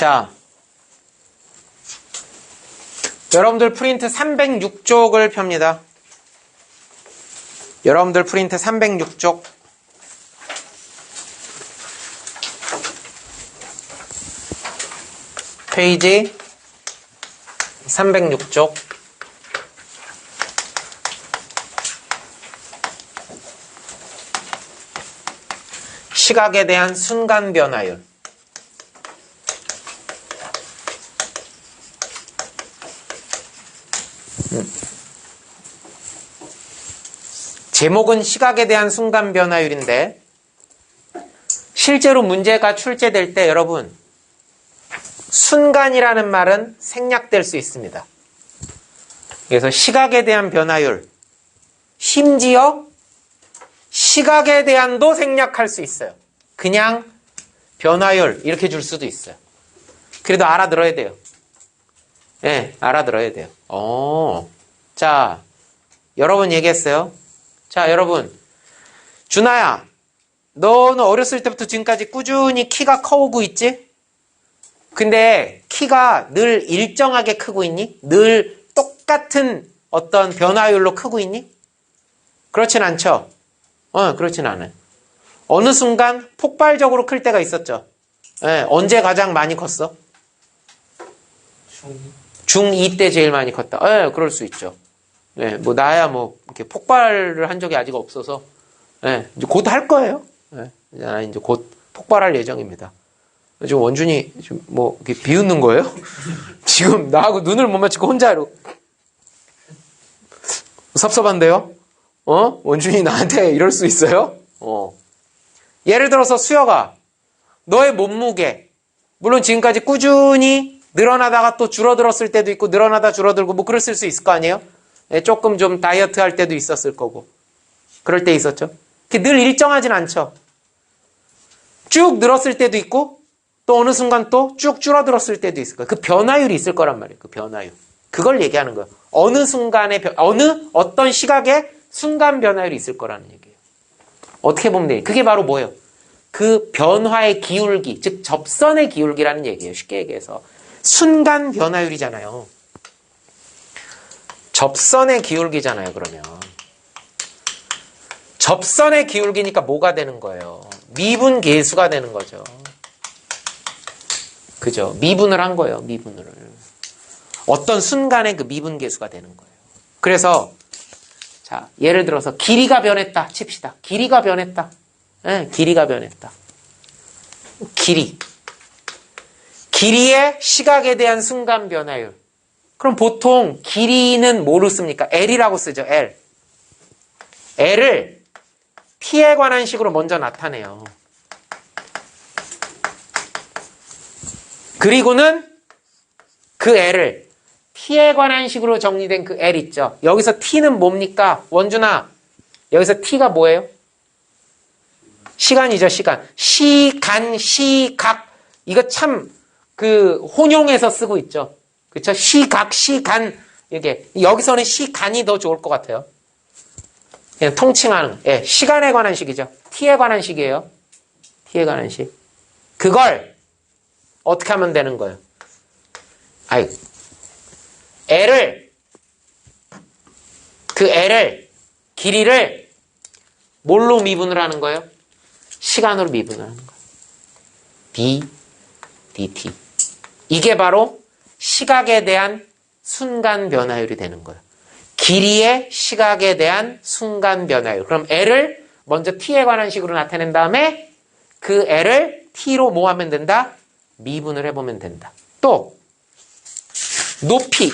자, 여러분들 프린트 306쪽을 펴니다. 여러분들 프린트 306쪽. 페이지 306쪽. 시각에 대한 순간 변화율. 제목은 시각에 대한 순간 변화율인데 실제로 문제가 출제될 때 여러분 순간이라는 말은 생략될 수 있습니다. 그래서 시각에 대한 변화율, 심지어 시각에 대한도 생략할 수 있어요. 그냥 변화율 이렇게 줄 수도 있어요. 그래도 알아들어야 돼요. 네, 알아들어야 돼요. 자, 여러분 얘기했어요. 자, 여러분, 준아야, 너는 어렸을 때부터 지금까지 꾸준히 키가 커오고 있지? 근데 키가 늘 일정하게 크고 있니? 늘 똑같은 어떤 변화율로 크고 있니? 그렇진 않죠? 그렇진 않아요. 어느 순간 폭발적으로 클 때가 있었죠. 네, 언제 가장 많이 컸어? 중2 때 제일 많이 컸다. 네, 그럴 수 있죠. 네, 뭐 나야 뭐 이렇게 폭발을 한 적이 아직 없어서, 네, 이제 곧 할 거예요. 네, 이제 곧 폭발할 예정입니다. 지금 원준이 지금 뭐 이렇게 비웃는 거예요? 지금 나하고 눈을 못 맞추고 혼자 이러고 섭섭한데요? 원준이 나한테 이럴 수 있어요? 예를 들어서 수혁아, 너의 몸무게, 물론 지금까지 꾸준히 늘어나다가 또 줄어들었을 때도 있고 늘어나다 줄어들고 뭐 그랬을 수 있을 거 아니에요? 조금 좀 다이어트 할 때도 있었을 거고 그럴 때 있었죠. 늘 일정하진 않죠. 쭉 늘었을 때도 있고 또 어느 순간 또 쭉 줄어들었을 때도 있을 거예요. 그 변화율이 있을 거란 말이에요. 그 변화율. 그걸 얘기하는 거예요. 어느 순간에 어떤 시각에 순간 변화율이 있을 거라는 얘기예요. 어떻게 보면 돼요? 그게 바로 뭐예요? 그 변화의 기울기, 즉 접선의 기울기라는 얘기예요. 쉽게 얘기해서 순간 변화율이잖아요. 접선의 기울기잖아요. 그러면 접선의 기울기니까 뭐가 되는 거예요? 미분 계수가 되는 거죠. 그죠? 미분을 한 거예요. 미분을. 어떤 순간에 그 미분 계수가 되는 거예요. 그래서 자, 예를 들어서 길이가 변했다 칩시다. 길이가 변했다. 네, 길이가 변했다. 길이의 시각에 대한 순간 변화율. 그럼 보통 길이는 뭐로 씁니까? L이라고 쓰죠. L. L을 T에 관한 식으로 먼저 나타내요. 그리고는 그 L을 T에 관한 식으로 정리된 그 L 있죠. 여기서 T는 뭡니까? 원준아, 여기서 T가 뭐예요? 시간이죠, 시간. 시각. 이거 참 혼용해서 쓰고 있죠. 그렇죠? 시간. 이게 여기서는 시간이 더 좋을 것 같아요. 그냥 통칭하는, 예, 시간에 관한 식이죠. T에 관한 식이에요. T에 관한 식. 그걸 어떻게 하면 되는 거예요? 길이를 뭘로 미분을 하는 거예요? 시간으로 미분을 하는 거예요. dt. 이게 바로 시각에 대한 순간 변화율이 되는 거예요. 길이의 시각에 대한 순간 변화율. 그럼 L을 먼저 T에 관한 식으로 나타낸 다음에 그 L을 T로 뭐 하면 된다? 미분을 해보면 된다. 또 높이.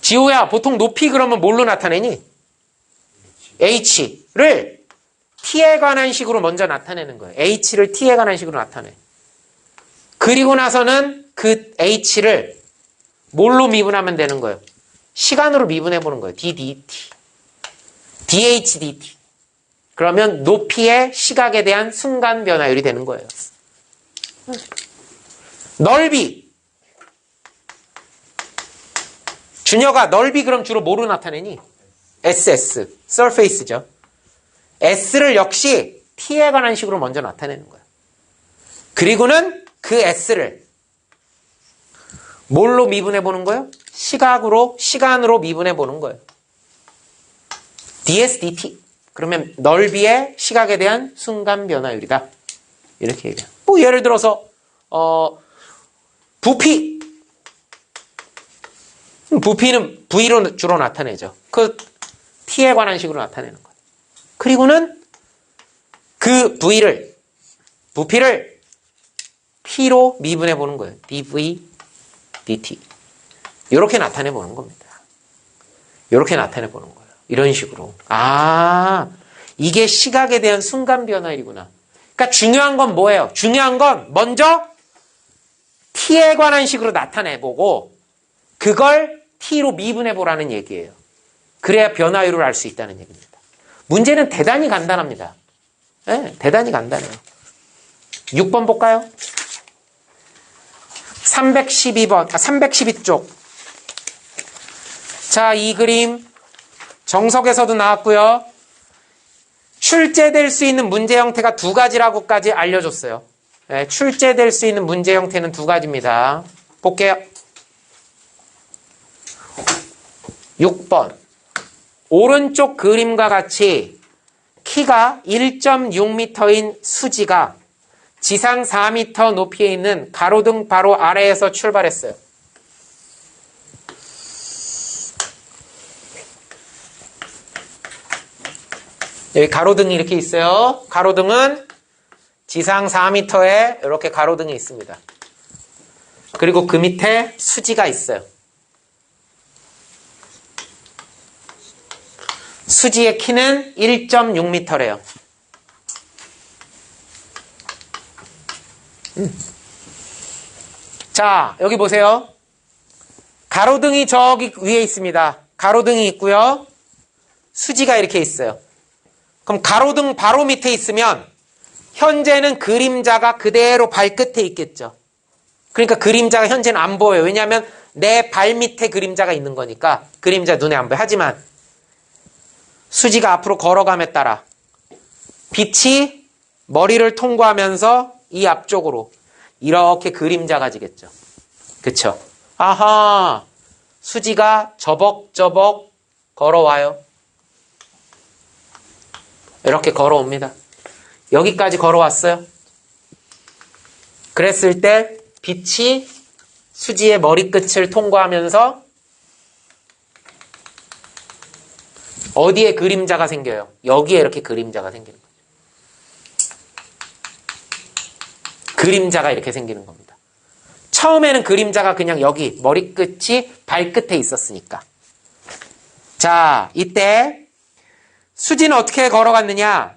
지호야, 보통 높이 그러면 뭘로 나타내니? H를 T에 관한 식으로 먼저 나타내는 거예요. H를 T에 관한 식으로 나타내. 그리고 나서는 그 H를 뭘로 미분하면 되는 거예요? 시간으로 미분해보는 거예요. ddt. ddt. 그러면 높이의 시각에 대한 순간 변화율이 되는 거예요. 넓이. 준혁아, 넓이 그럼 주로 뭐로 나타내니? SS, surface죠. S를 역시 T에 관한 식으로 먼저 나타내는 거예요. 그리고는 그 s를 뭘로 미분해 보는 거예요? 시간으로 미분해 보는 거예요. ds dt. 그러면 넓이의 시각에 대한 순간 변화율이다. 이렇게 얘기해요. 뭐 예를 들어서 부피는 v로 주로 나타내죠. 그 t에 관한 식으로 나타내는 거예요. 그리고는 그 부피를 p로 미분해 보는 거예요. dv dt. 이렇게 나타내 보는 겁니다. 이렇게 나타내 보는 거예요. 이런 식으로. 이게 시각에 대한 순간 변화율이구나. 그러니까 중요한 건 뭐예요? 중요한 건 먼저 t에 관한 식으로 나타내 보고 그걸 t로 미분해 보라는 얘기예요. 그래야 변화율을 알 수 있다는 얘기입니다. 문제는 대단히 간단합니다. 네, 대단히 간단해요. 6번 볼까요? 312쪽. 자, 이 그림 정석에서도 나왔고요. 출제될 수 있는 문제 형태가 두 가지라고까지 알려줬어요. 네, 출제될 수 있는 문제 형태는 두 가지입니다. 볼게요. 6번. 오른쪽 그림과 같이 키가 1.6m인 수지가 지상 4m 높이에 있는 가로등 바로 아래에서 출발했어요. 여기 가로등이 이렇게 있어요. 가로등은 지상 4m에 이렇게 가로등이 있습니다. 그리고 그 밑에 수지가 있어요. 수지의 키는 1.6m래요. 자, 여기 보세요. 가로등이 저기 위에 있습니다. 가로등이 있고요. 수지가 이렇게 있어요. 그럼 가로등 바로 밑에 있으면 현재는 그림자가 그대로 발끝에 있겠죠. 그러니까 그림자가 현재는 안 보여요. 왜냐하면 내 발 밑에 그림자가 있는 거니까 그림자 눈에 안 보여요. 하지만 수지가 앞으로 걸어감에 따라 빛이 머리를 통과하면서 이 앞쪽으로 이렇게 그림자가 지겠죠. 그쵸? 아하, 수지가 저벅저벅 걸어와요. 이렇게 걸어옵니다. 여기까지 걸어왔어요. 그랬을 때 빛이 수지의 머리끝을 통과하면서 어디에 그림자가 생겨요? 여기에 이렇게 그림자가 생기는 거죠. 그림자가 이렇게 생기는 겁니다. 처음에는 그림자가 그냥 여기 머리끝이 발끝에 있었으니까. 자, 이때 수지는 어떻게 걸어갔느냐?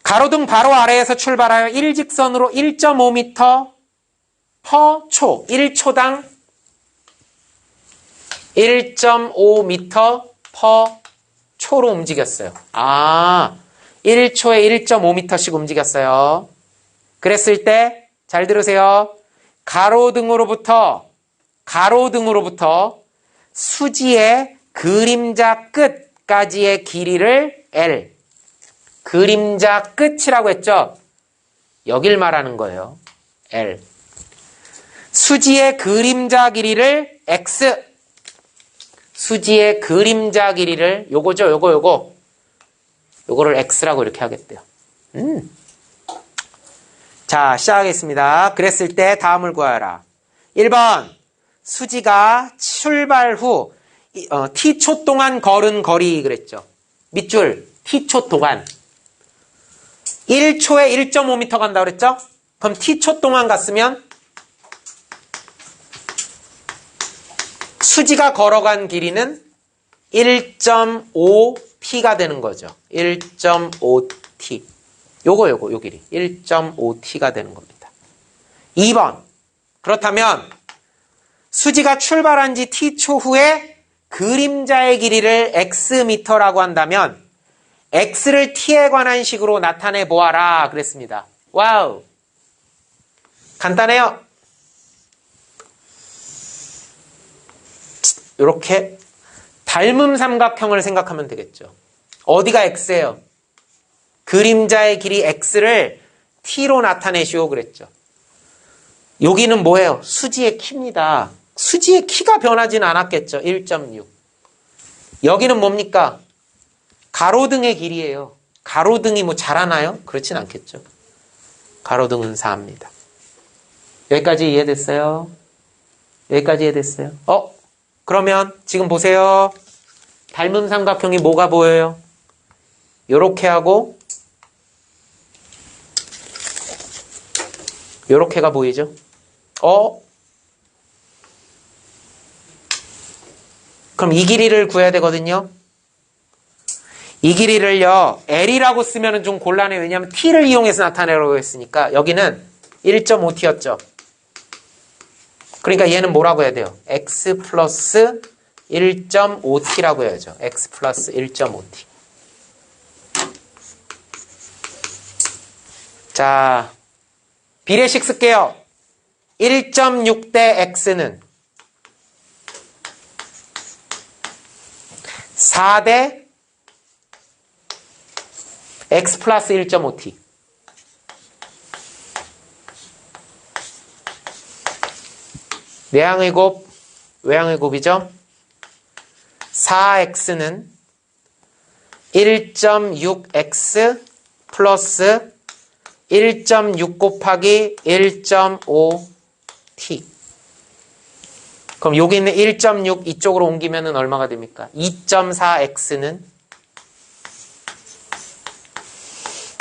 가로등 바로 아래에서 출발하여 일직선으로 1.5m per 초, 1초당 1.5m per 초로 움직였어요. 1초에 1.5m씩 움직였어요. 그랬을 때 잘 들으세요. 가로등으로부터 수지의 그림자 끝까지의 길이를 L, 그림자 끝이라고 했죠? 여길 말하는 거예요. L. 수지의 그림자 길이를 X, 수지의 그림자 길이를 요거죠, 요거를 X라고 이렇게 하겠대요. 자, 시작하겠습니다. 그랬을 때 다음을 구하라. 1번, 수지가 출발 후 T초 동안 걸은 거리 그랬죠. 밑줄 T초 동안 1초에 1.5m 간다고 그랬죠? 그럼 T초 동안 갔으면 수지가 걸어간 길이는 1.5t가 되는 거죠. 1.5t. 요 길이. 1.5t가 되는 겁니다. 2번. 그렇다면 수지가 출발한 지 t초 후에 그림자의 길이를 xm라고 한다면 x를 t에 관한 식으로 나타내 보아라 그랬습니다. 와우. 간단해요. 이렇게 닮음 삼각형을 생각하면 되겠죠. 어디가 x예요? 그림자의 길이 x를 t로 나타내시오 그랬죠. 여기는 뭐예요? 수지의 키입니다. 수지의 키가 변하지는 않았겠죠. 1.6. 여기는 뭡니까? 가로등의 길이에요. 가로등이 뭐 자라나요? 그렇진 않겠죠. 가로등은 4입니다. 여기까지 이해됐어요? 여기까지 이해됐어요? 그러면 지금 보세요. 닮은 삼각형이 뭐가 보여요? 요렇게 하고 요렇게가 보이죠? 그럼 이 길이를 구해야 되거든요. 이 길이를요, L이라고 쓰면 좀 곤란해. 왜냐하면 T를 이용해서 나타내라고 했으니까. 여기는 1.5T였죠. 그러니까 얘는 뭐라고 해야 돼요? X 플러스 1.5T라고 해야죠. X 플러스 1.5T. 자, 비례식 쓸게요. 1.6 대 X는 4 대 X 플러스 1.5T. 내항의 곱, 외항의 곱이죠. 4X는 1.6X 플러스 1.6 곱하기 1.5T. 그럼 여기 있는 1.6 이쪽으로 옮기면 얼마가 됩니까? 2.4X는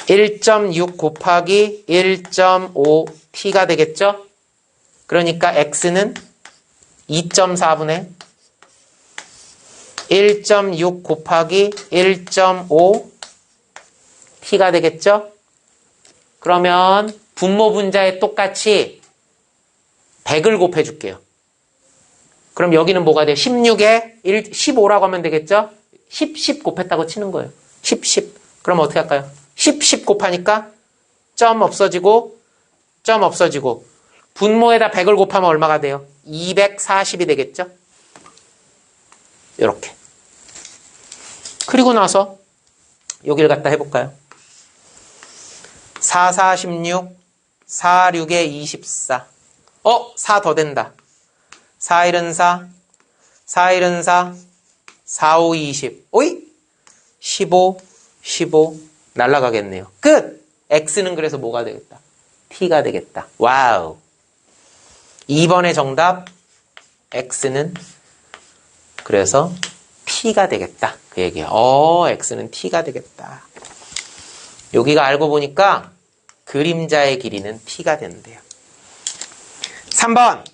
1.6 곱하기 1.5T가 되겠죠? 그러니까 X는 2.4분의 1.6 곱하기 1.5T가 되겠죠? 그러면 분모 분자에 똑같이 100을 곱해줄게요. 그럼 여기는 뭐가 돼요? 16에 15라고 하면 되겠죠? 10 곱했다고 치는 거예요. 10. 그럼 어떻게 할까요? 10 곱하니까 점 없어지고 분모에다 100을 곱하면 얼마가 돼요? 240이 되겠죠? 이렇게. 그리고 나서 여기를 갖다 해볼까요? 4, 4, 16, 4, 6에 24. 4 더 된다. 4, 1은 4, 4, 1은 4, 4, 5, 20. 오이! 15, 날라가겠네요. 끝! X는 그래서 뭐가 되겠다? T가 되겠다. 와우. 2번의 정답, X는 그래서 T가 되겠다. 그 얘기예요. X는 T가 되겠다. 여기가 알고 보니까 그림자의 길이는 T가 된대요. 3번.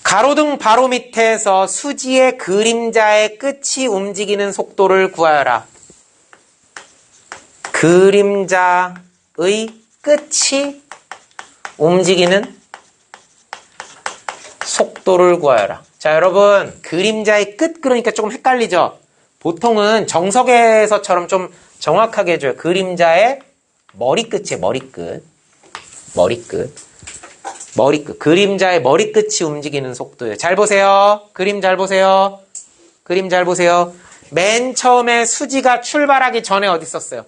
가로등 바로 밑에서 수지의 그림자의 끝이 움직이는 속도를 구하여라. 그림자의 끝이 움직이는 속도를 구하여라. 자, 여러분, 그림자의 끝 그러니까 조금 헷갈리죠? 보통은 정석에서처럼 좀 정확하게 해줘요. 그림자의 머리끝이에요. 머리끝. 그림자의 머리끝이 움직이는 속도예요. 잘 보세요. 그림 잘 보세요. 맨 처음에 수지가 출발하기 전에 어디 있었어요?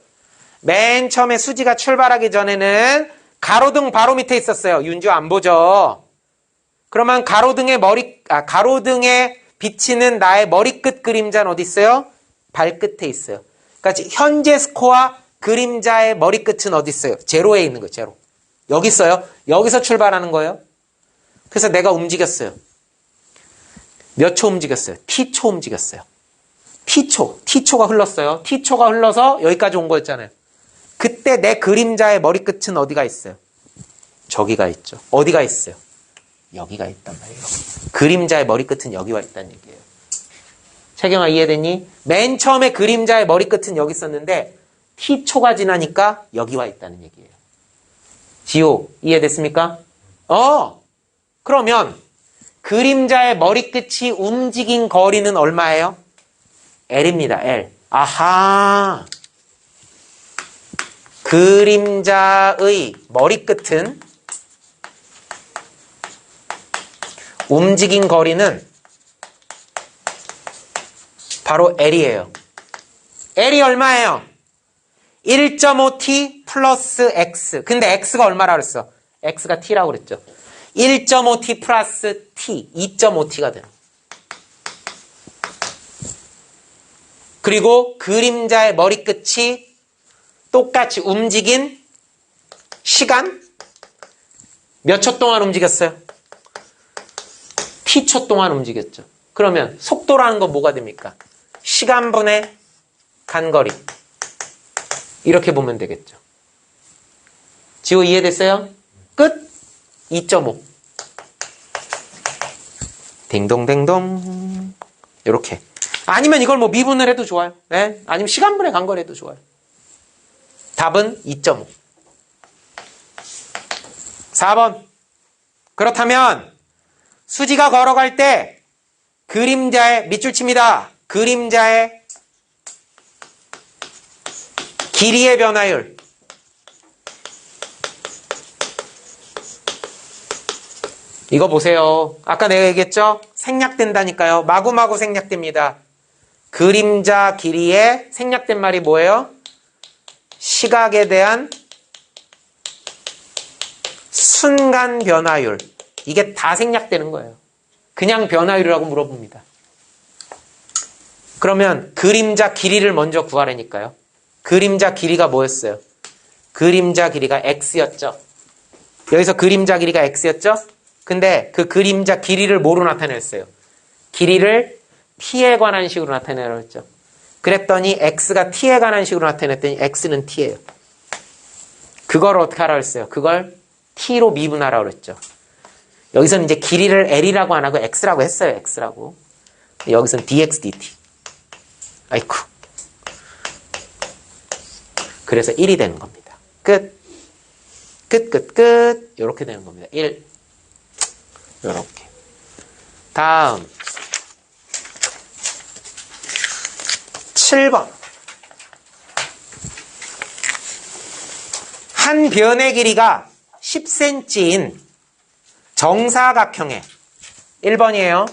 맨 처음에 수지가 출발하기 전에는 가로등 바로 밑에 있었어요. 윤주 안 보죠? 그러면 가로등에 비치는 나의 머리끝 그림자는 어디 있어요? 발끝에 있어요. 그러니까 현재 스코어 그림자의 머리끝은 어디 있어요? 제로에 있는 거예요. 제로. 여기 있어요. 여기서 출발하는 거예요. 그래서 내가 움직였어요. 몇 초 움직였어요? T초 움직였어요. T초가 흘렀어요. T초가 흘러서 여기까지 온 거였잖아요. 그때 내 그림자의 머리끝은 어디가 있어요? 저기가 있죠. 어디가 있어요? 여기가 있단 말이에요. 그림자의 머리끝은 여기 와 있다는 얘기예요. 채경아 이해됐니? 맨 처음에 그림자의 머리끝은 여기 있었는데 T초가 지나니까 여기 와 있다는 얘기예요. 지호 이해됐습니까? 그러면 그림자의 머리끝이 움직인 거리는 얼마예요? L입니다. L. 아하. 그림자의 머리끝은 움직인 거리는 바로 L이에요. L이 얼마예요? 1.5t 플러스 x. 근데 x가 얼마라고 그랬어? x가 t라고 그랬죠. 1.5t 플러스 t, 2.5t가 되는. 그리고 그림자의 머리끝이 똑같이 움직인 시간 몇 초 동안 움직였어요? t초 동안 움직였죠. 그러면 속도라는 건 뭐가 됩니까? 시간분의 간거리. 이렇게 보면 되겠죠. 지호 이해됐어요? 끝. 2.5. 딩동댕동. 이렇게. 아니면 이걸 뭐 미분을 해도 좋아요. 네? 아니면 시간분의 간거리 해도 좋아요. 답은 2.5. 4번. 그렇다면 수지가 걸어갈 때 그림자의 밑줄 칩니다. 그림자의 길이의 변화율. 이거 보세요. 아까 내가 얘기했죠? 생략된다니까요. 마구마구 생략됩니다. 그림자 길이에 생략된 말이 뭐예요? 시각에 대한 순간 변화율. 이게 다 생략되는 거예요. 그냥 변화율이라고 물어봅니다. 그러면 그림자 길이를 먼저 구하라니까요. 그림자 길이가 뭐였어요? 그림자 길이가 x였죠. 여기서 그림자 길이가 x였죠? 근데 그 그림자 길이를 뭐로 나타냈어요? 길이를 t에 관한 식으로 나타내라고 했죠. 그랬더니 x가 t에 관한 식으로 나타냈더니 x는 t예요. 그걸 어떻게 하라고 했어요? 그걸 t로 미분하라고 그랬죠. 여기서는 이제 길이를 l이라고 안 하고 x라고 했어요. x라고. 여기서는 dx dt. 아이쿠. 그래서 1이 되는 겁니다. 끝. 끝. 이렇게 되는 겁니다. 1. 이렇게. 다음. 7번. 한 변의 길이가 10cm인 정사각형의 1번이에요.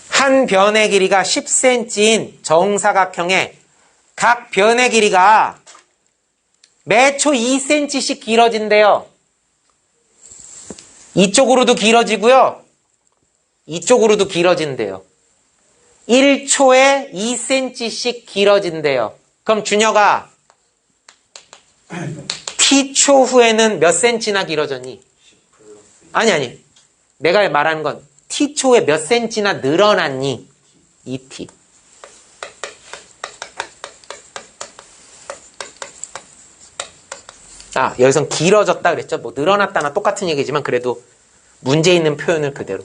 한 변의 길이가 10cm인 정사각형의 각 변의 길이가 매초 2cm씩 길어진대요. 이쪽으로도 길어지고요. 이쪽으로도 길어진대요. 1초에 2cm씩 길어진대요. 그럼 준혁아, t초 후에는 몇 cm나 길어졌니? 아니. 내가 말하는 건 t초에 몇 cm나 늘어났니? 2t. 여기선 길어졌다 그랬죠? 뭐 늘어났다나 똑같은 얘기지만 그래도 문제 있는 표현을 그대로.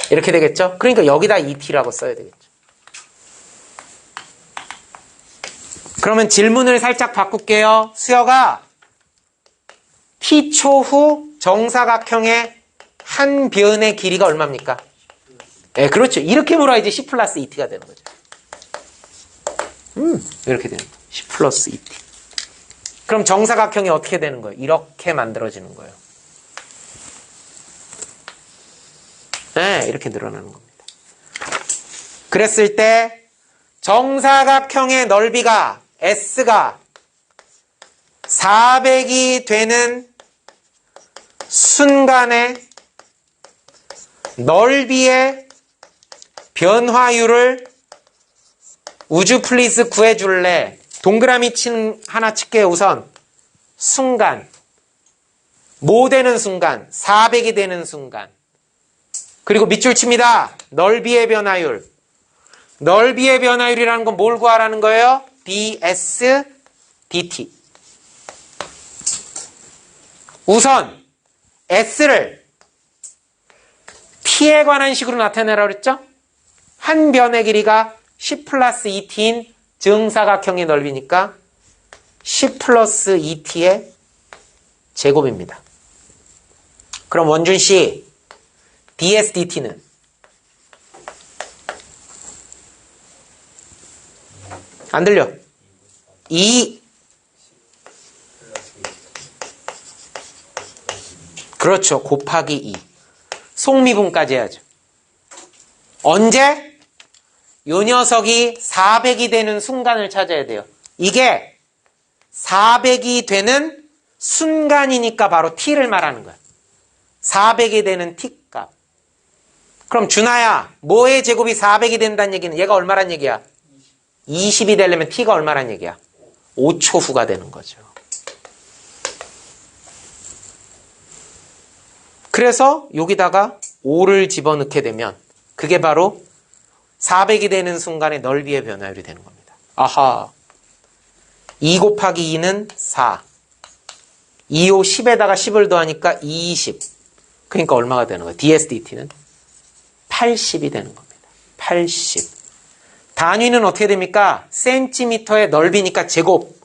이렇게 되겠죠? 그러니까 여기다 2t라고 써야 되겠죠. 그러면 질문을 살짝 바꿀게요. 수혁아, t초 후 정사각형의 한 변의 길이가 얼마입니까? 네, 그렇죠. 이렇게 물어야지 10 플러스 2t가 되는 거죠. 이렇게 되는 거예요. 10 플러스 2t. 그럼 정사각형이 어떻게 되는 거예요? 이렇게 만들어지는 거예요. 네, 이렇게 늘어나는 겁니다. 그랬을 때 정사각형의 넓이가 S가 400이 되는 순간에 넓이의 변화율을 우주 플리즈 구해줄래? 동그라미 하나 칠게요. 우선 순간, 뭐 되는 순간? 400이 되는 순간. 그리고 밑줄 칩니다. 넓이의 변화율. 넓이의 변화율이라는 건 뭘 구하라는 거예요? ds dt. 우선 s를 t에 관한 식으로 나타내라고 그랬죠? 한 변의 길이가 10 플러스 2t인 정사각형의 넓이니까 10 플러스 2t의 제곱입니다. 그럼 원준씨, ds dt는 안 들려? 2. 그렇죠. 곱하기 2. 속미분까지 해야죠. 언제? 요 녀석이 400이 되는 순간을 찾아야 돼요. 이게 400이 되는 순간이니까 바로 t를 말하는 거야. 400이 되는 t값. 그럼 준하야, 뭐의 제곱이 400이 된다는 얘기는 얘가 얼마란 얘기야? 20이 되려면 t가 얼마란 얘기야? 5초 후가 되는 거죠. 그래서 여기다가 5를 집어넣게 되면 그게 바로 400이 되는 순간의 넓이의 변화율이 되는 겁니다. 아하. 2 곱하기 2는 4. 2, 5, 10에다가 10을 더하니까 20. 그러니까 얼마가 되는 거예요? dsdt는 80이 되는 겁니다. 80. 단위는 어떻게 됩니까? 센티미터의 넓이니까 제곱.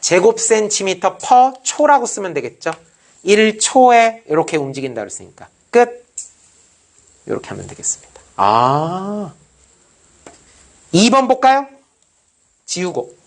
제곱 센티미터 퍼 초라고 쓰면 되겠죠? 1초에 이렇게 움직인다 그랬으니까. 끝. 이렇게 하면 되겠습니다. 아. 2번 볼까요? 지우고.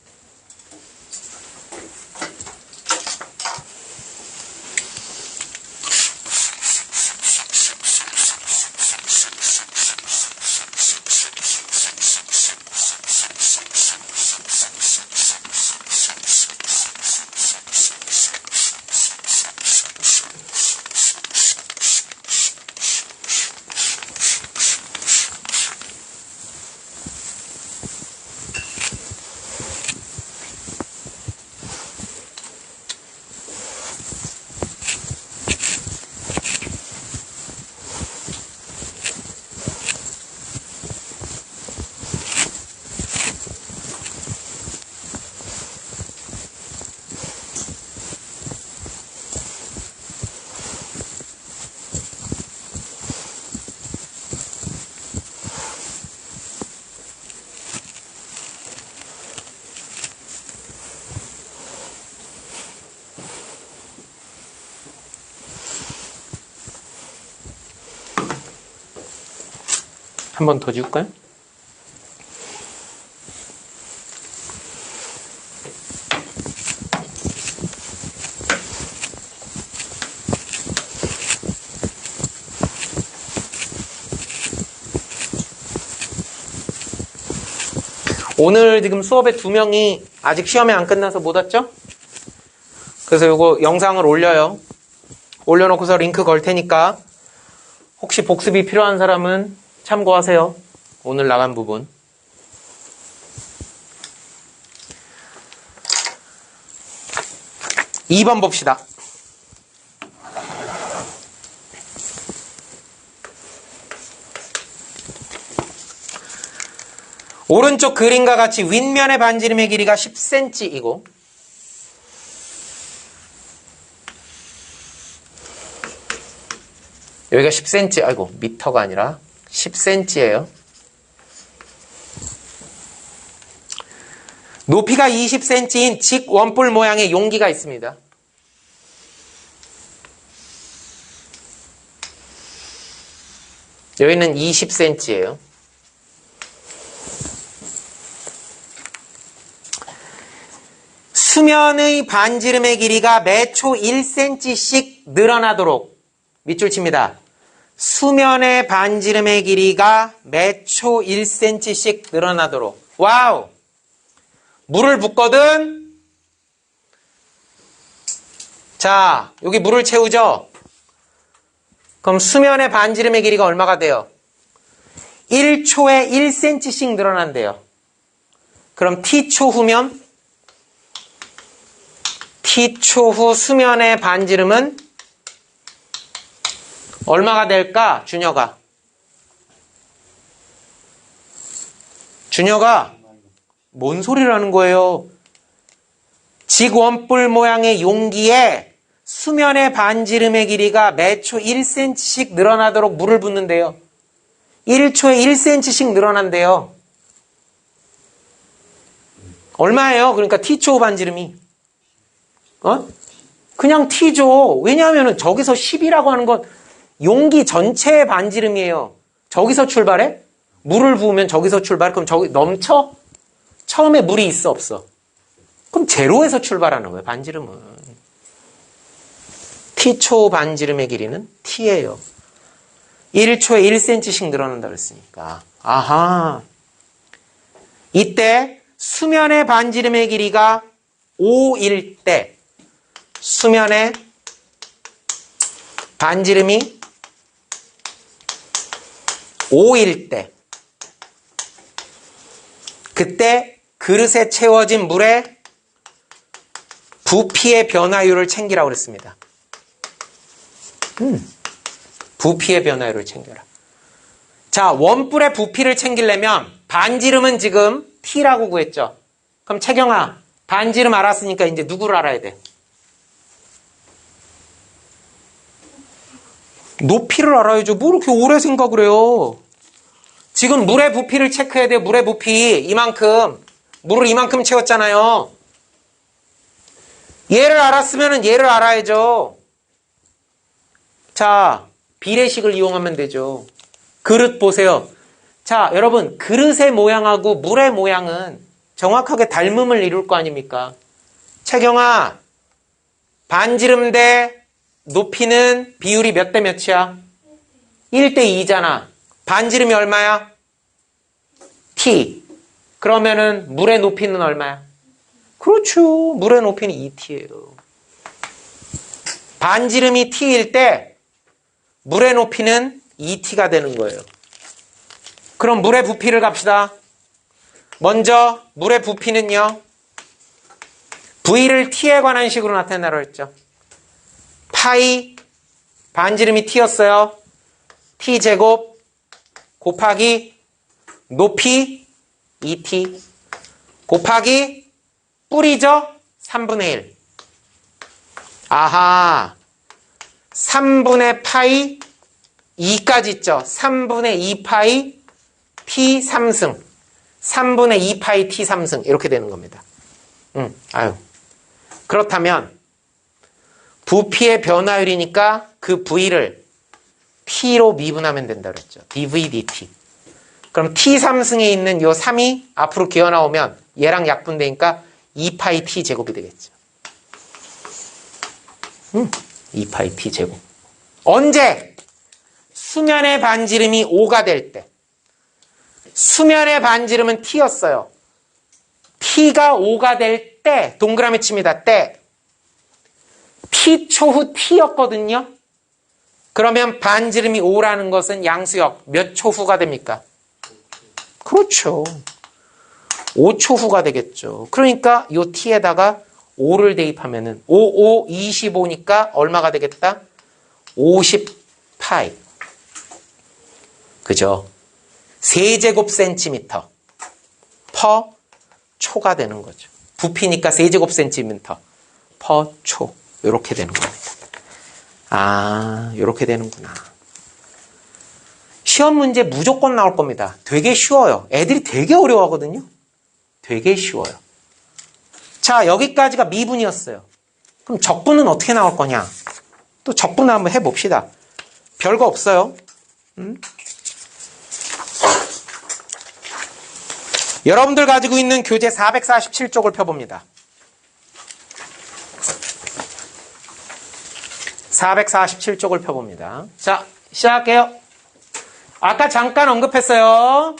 한 번 더 지울까요? 오늘 지금 수업에 2명이 아직 시험이 안 끝나서 못 왔죠? 그래서 이거 영상을 올려요. 올려놓고서 링크 걸 테니까 혹시 복습이 필요한 사람은 참고하세요. 오늘 나간 부분. (2번) 봅시다. 오른쪽 그림과 같이 윗면의 반지름의 길이가 10cm이고 여기가 10cm, 아이고 미터가 아니라 10cm예요. 높이가 20cm인 직원뿔 모양의 용기가 있습니다. 여기는 20cm예요. 수면의 반지름의 길이가 매초 1cm씩 늘어나도록 밑줄 칩니다. 수면의 반지름의 길이가 매초 1cm씩 늘어나도록. 와우! 물을 붓거든. 자, 여기 물을 채우죠? 그럼 수면의 반지름의 길이가 얼마가 돼요? 1초에 1cm씩 늘어난대요. 그럼 t초 후면 t초 후 수면의 반지름은 얼마가 될까? 준혁아. 준혁아, 뭔 소리를 하는 거예요? 직원뿔 모양의 용기에 수면의 반지름의 길이가 매초 1cm씩 늘어나도록 물을 붓는데요. 1초에 1cm씩 늘어난대요. 얼마예요? 그러니까 t초 반지름이. 그냥 t죠. 왜냐하면 저기서 10이라고 하는 건 용기 전체의 반지름이에요. 저기서 출발해? 물을 부으면 저기서 출발해? 그럼 저기 넘쳐? 처음에 물이 있어 없어? 그럼 제로에서 출발하는 거예요. 반지름은. t초 반지름의 길이는 t예요. 1초에 1cm씩 늘어난다 그랬으니까. 아하. 이때 수면의 반지름의 길이가 5일 때 수면의 반지름이 5일 때 그때 그릇에 채워진 물의 부피의 변화율을 챙기라고 그랬습니다. 부피의 변화율을 챙겨라. 자, 원뿔의 부피를 챙기려면 반지름은 지금 t라고 구했죠. 그럼 채경아, 반지름 알았으니까 이제 누구를 알아야 돼? 높이를 알아야죠. 뭐 이렇게 오래 생각을 해요. 지금 물의 부피를 체크해야 돼요. 물의 부피 이만큼. 물을 이만큼 채웠잖아요. 얘를 알았으면 얘를 알아야죠. 자, 비례식을 이용하면 되죠. 그릇 보세요. 자, 여러분, 그릇의 모양하고 물의 모양은 정확하게 닮음을 이룰 거 아닙니까? 채경아, 반지름 대 높이는 비율이 몇 대 몇이야? 1대 2잖아. 반지름이 얼마야? t. 그러면은 물의 높이는 얼마야? 그렇죠. 물의 높이는 2t예요. 반지름이 t일 때 물의 높이는 2t가 되는 거예요. 그럼 물의 부피를 갑시다. 먼저 물의 부피는요. V를 t에 관한 식으로 나타내라고 했죠. 파이 반지름이 t였어요. t제곱 곱하기 높이 2t 곱하기 뿌리죠. 3분의 1. 아하. 3분의 파이 2까지 있죠. 3분의 2파이 t 3승. 3분의 2파이 t 3승. 이렇게 되는 겁니다. 아유. 그렇다면 부피의 변화율이니까 그 V를 T로 미분하면 된다 그랬죠. dV dt. 그럼 T 3승에 있는 요 3이 앞으로 기어 나오면 얘랑 약분되니까 2파이 T 제곱이 되겠죠. 2파이 T 제곱. 언제? 수면의 반지름이 5가 될 때. 수면의 반지름은 T였어요. T가 5가 될 때, 동그라미 칩니다. 때. T 초 후 T였거든요. 그러면 반지름이 5라는 것은 양수역 몇 초 후가 됩니까? 그렇죠. 5초 후가 되겠죠. 그러니까 요 T에다가 5를 대입하면은 5, 5, 25니까 얼마가 되겠다? 50파이. 그죠? 세제곱센티미터 퍼 초가 되는 거죠. 부피니까 세제곱센티미터 퍼 초. 이렇게 되는 겁니다. 아, 이렇게 되는구나. 시험 문제 무조건 나올 겁니다. 되게 쉬워요. 애들이 되게 어려워하거든요. 되게 쉬워요. 자, 여기까지가 미분이었어요. 그럼 적분은 어떻게 나올 거냐? 또 적분을 한번 해봅시다. 별거 없어요. 여러분들 가지고 있는 교재 447쪽을 펴봅니다. 447쪽을 펴봅니다. 자, 시작할게요. 아까 잠깐 언급했어요.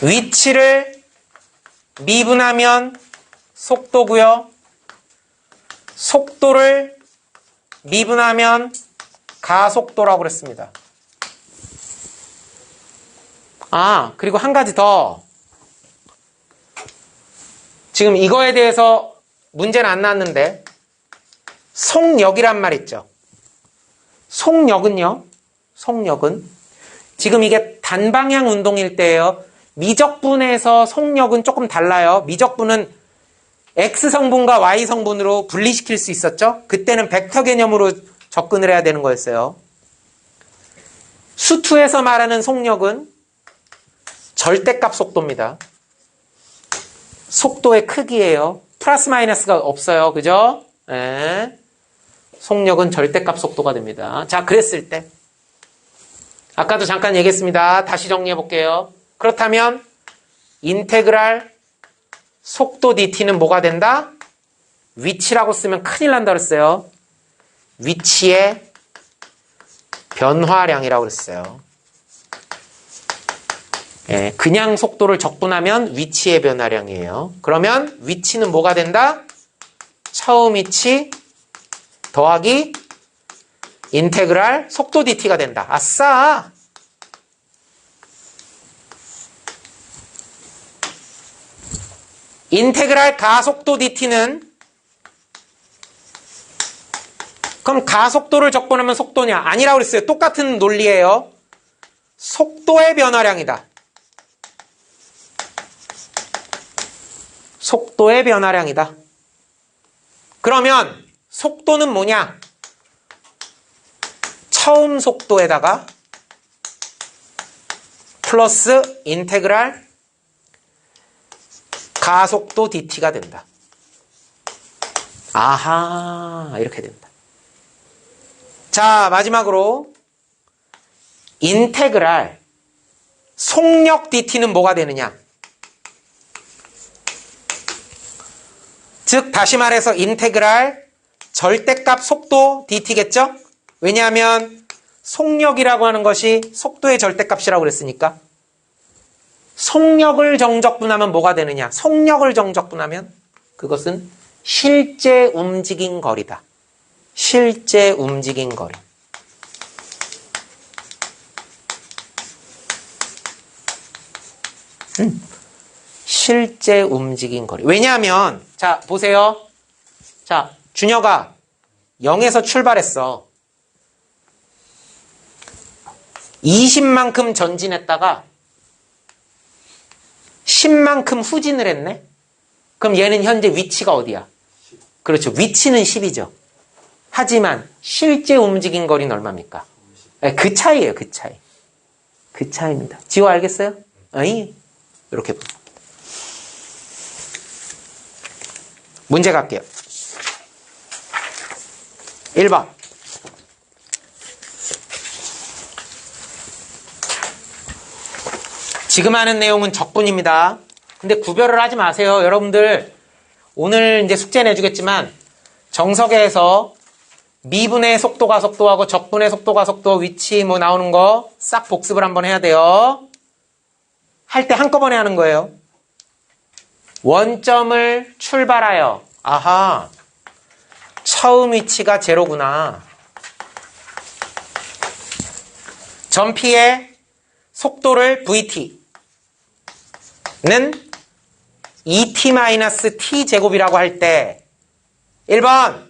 위치를 미분하면 속도고요. 속도를 미분하면 가속도라고 그랬습니다. 아, 그리고 한 가지 더. 지금 이거에 대해서 문제는 안 나왔는데 속력이란 말 있죠. 속력은요. 속력은 지금 이게 단방향 운동일 때예요. 미적분에서 속력은 조금 달라요. 미적분은 X성분과 Y성분으로 분리시킬 수 있었죠. 그때는 벡터 개념으로 접근을 해야 되는 거였어요. 수투에서 말하는 속력은 절대값 속도입니다. 속도의 크기예요. 플러스 마이너스가 없어요. 그죠? 네. 속력은 절대값 속도가 됩니다. 자, 그랬을 때 아까도 잠깐 얘기했습니다. 다시 정리해 볼게요. 그렇다면 인테그랄 속도 dt는 뭐가 된다? 위치라고 쓰면 큰일 난다 그랬어요. 위치의 변화량이라고 그랬어요. 예, 그냥 속도를 적분하면 위치의 변화량이에요. 그러면 위치는 뭐가 된다? 처음 위치 더하기 인테그랄 속도 dt가 된다. 아싸! 인테그랄 가속도 dt는 그럼 가속도를 적분하면 속도냐? 아니라고 그랬어요. 똑같은 논리예요. 속도의 변화량이다. 속도의 변화량이다. 그러면 속도는 뭐냐? 처음 속도에다가 플러스 인테그랄 가속도 dt가 된다. 아하, 이렇게 된다. 자, 마지막으로 인테그랄 속력 dt는 뭐가 되느냐? 즉 다시 말해서 인테그랄 절대값 속도 dt겠죠? 왜냐하면 속력이라고 하는 것이 속도의 절대값이라고 그랬으니까. 속력을 정적분하면 뭐가 되느냐? 속력을 정적분하면 그것은 실제 움직인 거리다. 실제 움직인 거리. 실제 움직인 거리. 왜냐하면 자 보세요. 자 준혁아 0에서 출발했어. 20만큼 전진했다가 10만큼 후진을 했네. 그럼 얘는 현재 위치가 어디야? 그렇죠. 위치는 10이죠. 하지만 실제 움직인 거리는 얼마입니까? 그 차이예요. 그 차이. 그 차이입니다. 지호 알겠어요? 어이? 이렇게 봅니다. 문제 갈게요. 1번. 지금 하는 내용은 적분입니다. 근데 구별을 하지 마세요. 여러분들 오늘 이제 숙제 내주겠지만 정석에서 미분의 속도가 속도하고 적분의 속도가 속도 위치 뭐 나오는 거 싹 복습을 한번 해야 돼요. 할 때 한꺼번에 하는 거예요. 원점을 출발하여 아하 처음 위치가 제로구나. 전피의 속도를 vt는 2t-t 제곱이라고 할 때 1번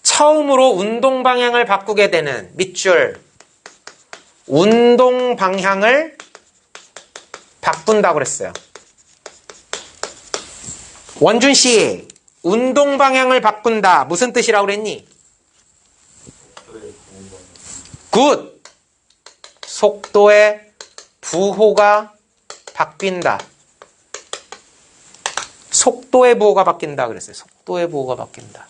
처음으로 운동 방향을 바꾸게 되는 밑줄 운동 방향을 바꾼다고 그랬어요. 원준 씨, 운동 방향을 바꾼다. 무슨 뜻이라고 그랬니? 굿! 속도의 부호가 바뀐다. 속도의 부호가 바뀐다 그랬어요. 속도의 부호가 바뀐다.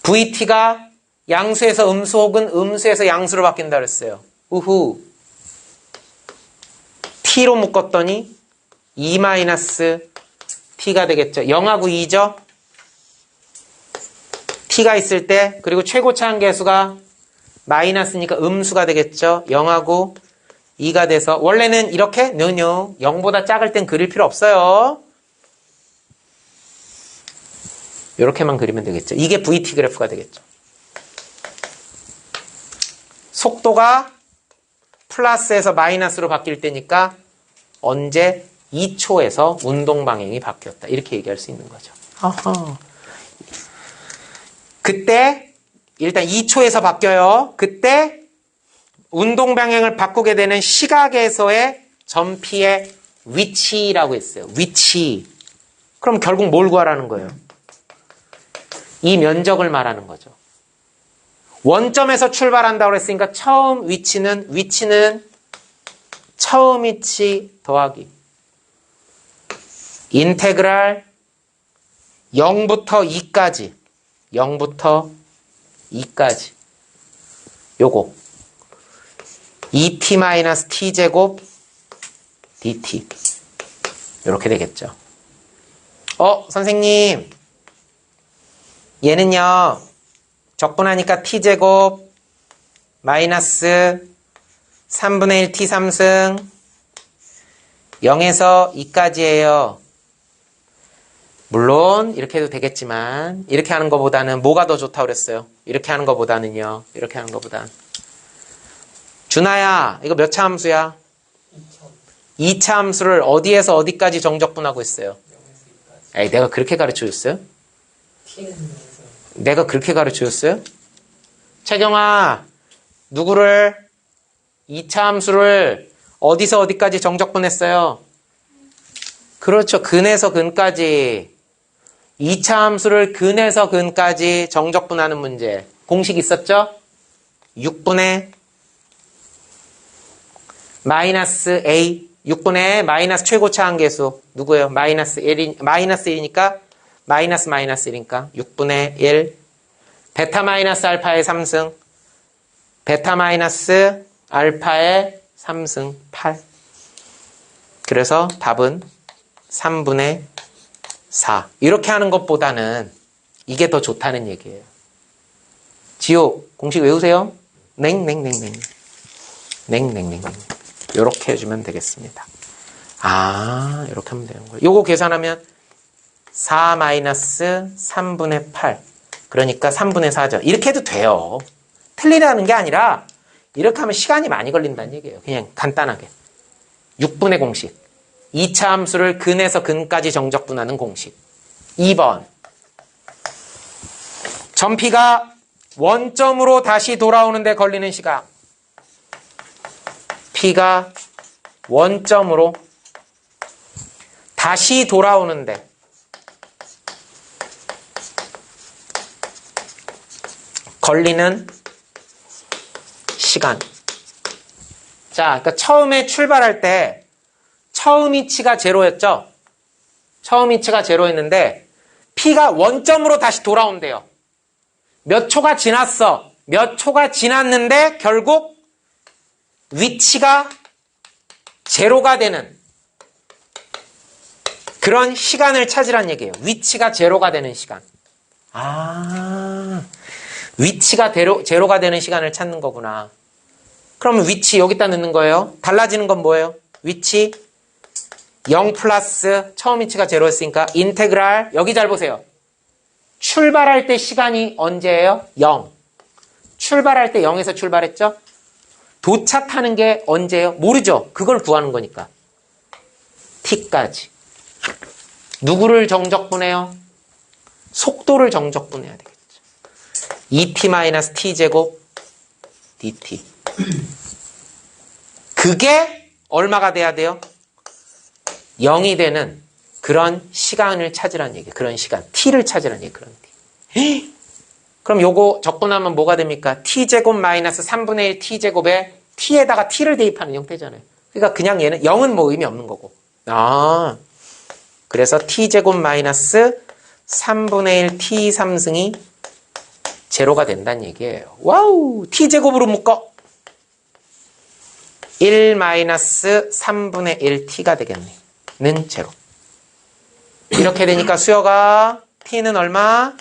VT가 양수에서 음수 혹은 음수에서 양수로 바뀐다 그랬어요. 우후. T로 묶었더니 2-T가 되겠죠. 0하고 2죠. T가 있을 때 그리고 최고차 한계수가 마이너스니까 음수가 되겠죠. 0하고 2가 돼서 원래는 이렇게 느뇨 0보다 작을 땐 그릴 필요 없어요. 이렇게만 그리면 되겠죠. 이게 VT 그래프가 되겠죠. 속도가 플러스에서 마이너스로 바뀔 때니까 언제 2초에서 운동 방향이 바뀌었다. 이렇게 얘기할 수 있는 거죠. 아하. 그때 일단 2초에서 바뀌어요. 그때 운동 방향을 바꾸게 되는 시각에서의 전피의 위치라고 했어요. 위치. 그럼 결국 뭘 구하라는 거예요? 이 면적을 말하는 거죠. 원점에서 출발한다고 했으니까 처음 위치는 처음 위치 더하기 인테그랄 0부터 2까지 0부터 2까지 요거 2t-t제곱 dt 이렇게 되겠죠. 선생님 얘는요, 적분하니까 t제곱 마이너스 3분의 1 t3승 0에서 2까지예요. 물론 이렇게 해도 되겠지만 이렇게 하는 것보다는 뭐가 더 좋다고 그랬어요? 이렇게 하는 것보다는요. 이렇게 하는 것보다. 준하야, 이거 몇 차 함수야? 2차 함수를 어디에서 어디까지 정적분하고 있어요? 에이, 내가 그렇게 가르쳐줬어요? 내가 그렇게 가르쳐줬어요? 채경아, 누구를 2차 함수를 어디서 어디까지 정적분했어요? 그렇죠. 근에서 근까지. 2차 함수를 근에서 근까지 정적분하는 문제. 공식 있었죠? 6분의 마이너스 A. 6분의 마이너스 최고차 한계수. 누구예요? 마이너스 1이니까 마이너스 1이니까 6분의 1. 베타 마이너스 알파의 3승. 베타 마이너스 알파의 3승 8. 그래서 답은 3분의 4. 이렇게 하는 것보다는 이게 더 좋다는 얘기예요. 지호, 공식 외우세요. 냉냉냉냉. 냉냉냉냉. 이렇게 해주면 되겠습니다. 아, 이렇게 하면 되는 거예요. 요거 계산하면 4 마이너스 3분의 8. 그러니까 3분의 4죠. 이렇게 해도 돼요. 틀리다는 게 아니라 이렇게 하면 시간이 많이 걸린다는 얘기예요. 그냥 간단하게. 6분의 공식. 2차 함수를 근에서 근까지 정적분하는 공식. 2번. 점피가 원점으로 다시 돌아오는데 걸리는 시간. P가 원점으로 다시 돌아오는데 걸리는 시간. 자, 그러니까 처음에 출발할 때 처음 위치가 제로였죠? 처음 위치가 제로였는데 P가 원점으로 다시 돌아온대요. 몇 초가 지났어. 몇 초가 지났는데 결국 위치가 제로가 되는 그런 시간을 찾으란 얘기예요. 위치가 제로가 되는 시간. 아, 위치가 제로가 되는 시간을 찾는 거구나. 그러면 위치 여기다 넣는 거예요. 달라지는 건 뭐예요? 위치 0 플러스 처음 위치가 제로였으니까 인테그랄 여기 잘 보세요. 출발할 때 시간이 언제예요? 0. 출발할 때 0에서 출발했죠? 도착하는 게 언제예요? 모르죠. 그걸 구하는 거니까. t까지. 누구를 정적분해요? 속도를 정적분해야 되겠죠. 2t-t제곱 dt. 그게 얼마가 돼야 돼요? 0이 되는 그런 시간을 찾으라는 얘기예요. 그런 시간. t를 찾으라는 얘기예요. 그런 t. 그럼 요거 적분하면 뭐가 됩니까? t제곱 마이너스 3분의 1 t제곱에 t에다가 t를 대입하는 형태잖아요. 그러니까 그냥 얘는 0은 뭐 의미 없는 거고. 아, 그래서 t제곱 마이너스 3분의 1 t 3승이 제로가 된다는 얘기예요. 와우, t제곱으로 묶어. 1 마이너스 3분의 1 t가 되겠네. 는 제로. 이렇게 되니까 수여가 t는 얼마?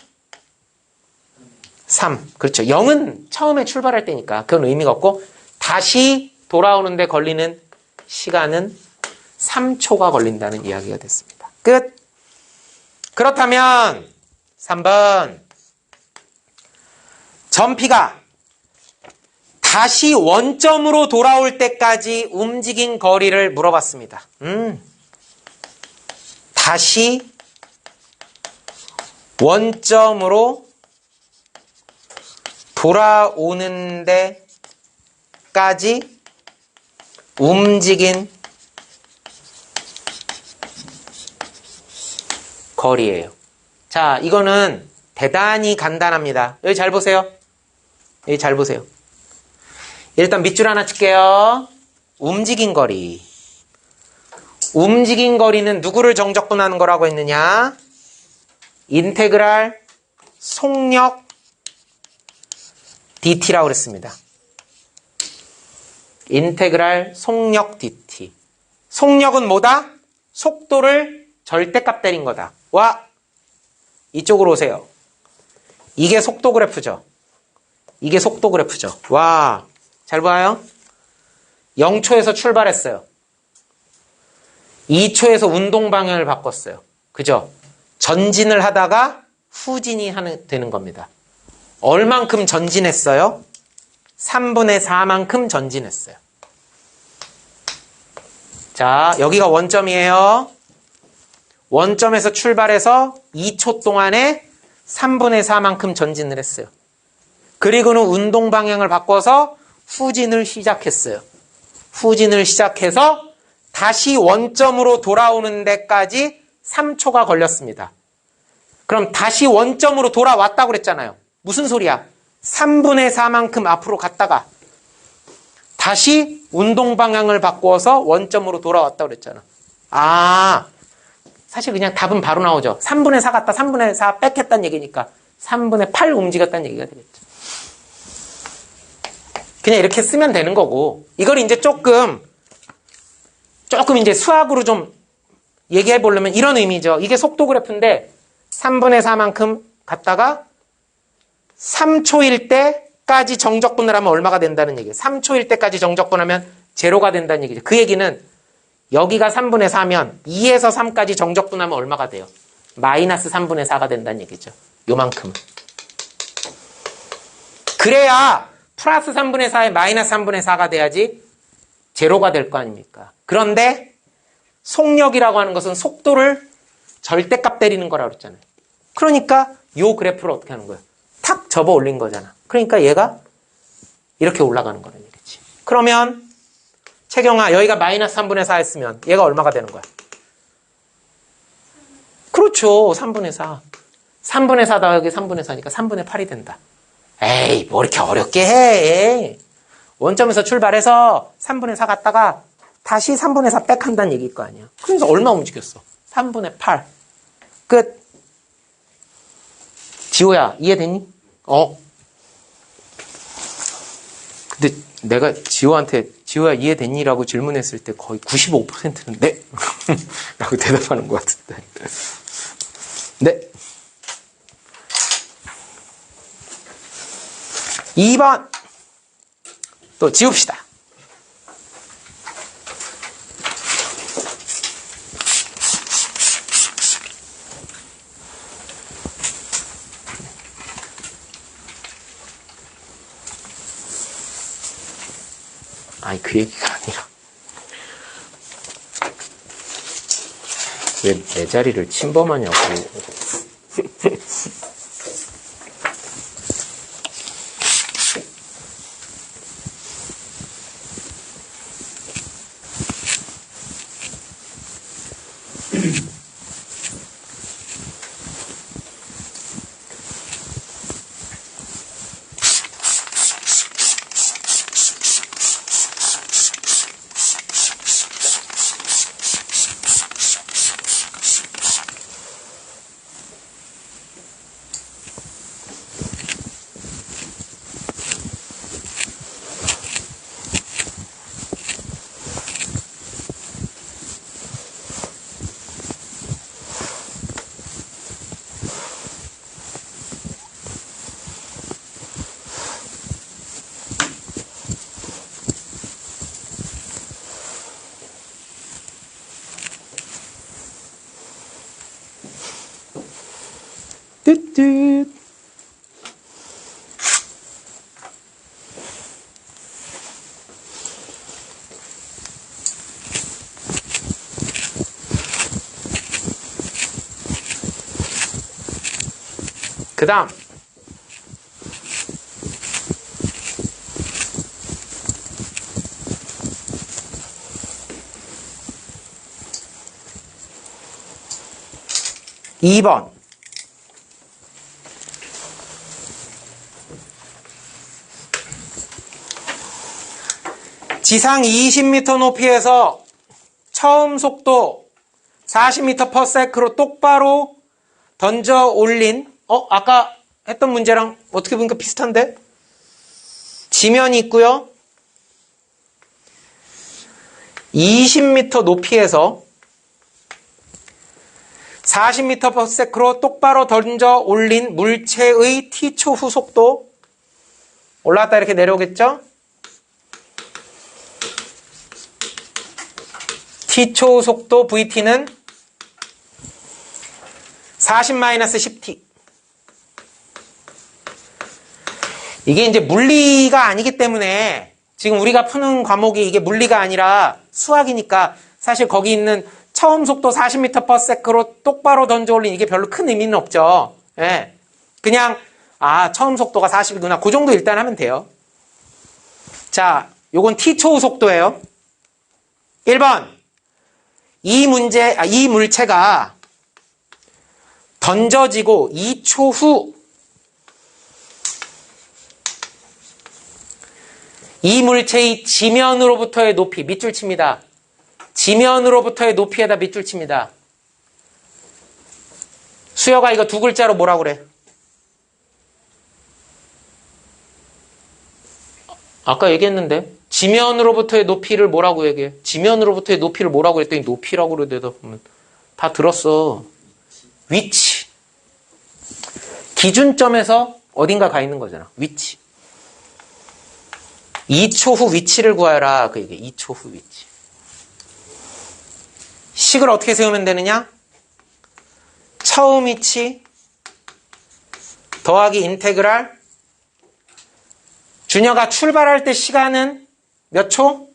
3. 그렇죠. 0은 처음에 출발할 때니까 그건 의미가 없고 다시 돌아오는데 걸리는 시간은 3초가 걸린다는 이야기가 됐습니다. 끝. 그렇다면 3번. 점피가 다시 원점으로 돌아올 때까지 움직인 거리를 물어봤습니다. 다시 원점으로 돌아오는 데까지 움직인 거리예요. 자, 이거는 대단히 간단합니다. 여기 잘 보세요. 여기 잘 보세요. 일단 밑줄 하나 칠게요. 움직인 거리. 움직인 거리는 누구를 정적분하는 거라고 했느냐? 인테그랄 속력 dt라고 그랬습니다. 인테그랄 속력 dt. 속력은 뭐다? 속도를 절대값 때린 거다. 와, 이쪽으로 오세요. 이게 속도 그래프죠. 이게 속도 그래프죠. 와, 잘 봐요. 0초에서 출발했어요. 2초에서 운동 방향을 바꿨어요. 그죠? 전진을 하다가 후진이 되는 겁니다. 얼만큼 전진했어요? 3분의 4만큼 전진했어요. 자, 여기가 원점이에요. 원점에서 출발해서 2초 동안에 3분의 4만큼 전진을 했어요. 그리고는 운동 방향을 바꿔서 후진을 시작했어요. 후진을 시작해서 다시 원점으로 돌아오는 데까지 3초가 걸렸습니다. 그럼 다시 원점으로 돌아왔다고 그랬잖아요. 무슨 소리야? 3분의 4만큼 앞으로 갔다가 다시 운동 방향을 바꿔서 원점으로 돌아왔다고 그랬잖아. 아, 사실 그냥 답은 바로 나오죠. 3분의 4 갔다 3분의 4 뺏겠다는 얘기니까 3분의 8 움직였다는 얘기가 되겠죠. 그냥 이렇게 쓰면 되는 거고, 이걸 이제 조금 이제 수학으로 좀 얘기해 보려면 이런 의미죠. 이게 속도 그래프인데 3분의 4만큼 갔다가 3초일 때까지 정적분을 하면 얼마가 된다는 얘기예요. 3초일 때까지 정적분하면 제로가 된다는 얘기죠. 그 얘기는 여기가 3분의 4면 2에서 3까지 정적분하면 얼마가 돼요? 마이너스 3분의 4가 된다는 얘기죠. 요만큼. 그래야 플러스 3분의 4에 마이너스 3분의 4가 돼야지 제로가 될 거 아닙니까? 그런데 속력이라고 하는 것은 속도를 절대값 때리는 거라고 그랬잖아요. 그러니까 요 그래프를 어떻게 하는 거예요? 탁 접어 올린 거잖아. 그러니까 얘가 이렇게 올라가는 거는 얘기지. 그러면 채경아, 여기가 마이너스 3분의 4 했으면 얘가 얼마가 되는 거야? 그렇죠. 3분의 4. 3분의 4 더하기 3분의 4니까 3분의 8이 된다. 에이, 뭐 이렇게 어렵게 해. 원점에서 출발해서 3분의 4 갔다가 다시 3분의 4 빽한다는 얘기일 거 아니야. 그래서 얼마 움직였어? 3분의 8. 끝. 지호야, 이해됐니? 근데 내가 지호야 이해됐니? 라고 질문했을 때 거의 95%는 네! 라고 대답하는 것 같은데. 네. 2번. 또 지웁시다. 아니, 그 얘기가 아니라. 왜 내 자리를 침범하냐고. 뚜뚜. 그 다음. (2번) 지상 20m 높이에서 처음 속도 40m/s로 똑바로 던져 올린, 아까 했던 문제랑 어떻게 보니까 비슷한데? 지면이 있고요. 20m 높이에서 40m/s로 똑바로 던져 올린 물체의 t초 후 속도 올라왔다 이렇게 내려오겠죠? t초 후 속도 vt는 40-10t. 이게 이제 물리가 아니기 때문에 지금 우리가 푸는 과목이 이게 물리가 아니라 수학이니까 사실 거기 있는 처음 속도 40m/s로 똑바로 던져 올린 이게 별로 큰 의미는 없죠. 예. 그냥 처음 속도가 40이구나. 그 정도 일단 하면 돼요. 자, 요건 t초 후 속도예요. 1번. 이 물체가 던져지고 2초 후 이 물체의 지면으로부터의 높이, 밑줄 칩니다. 지면으로부터의 높이에다 밑줄 칩니다. 수혁아, 이거 두 글자로 뭐라고 그래? 아까 얘기했는데 지면으로부터의 높이를 뭐라고 얘기해? 지면으로부터의 높이를 뭐라고 그랬더니 높이라고 그래. 대답하면 다 들었어. 위치. 기준점에서 어딘가 가 있는 거잖아. 위치. 2초 후 위치를 구하라. 그 얘기. 2초 후 위치. 식을 어떻게 세우면 되느냐? 처음 위치 더하기 인테그랄. 준혁아, 출발할 때 시간은 몇 초?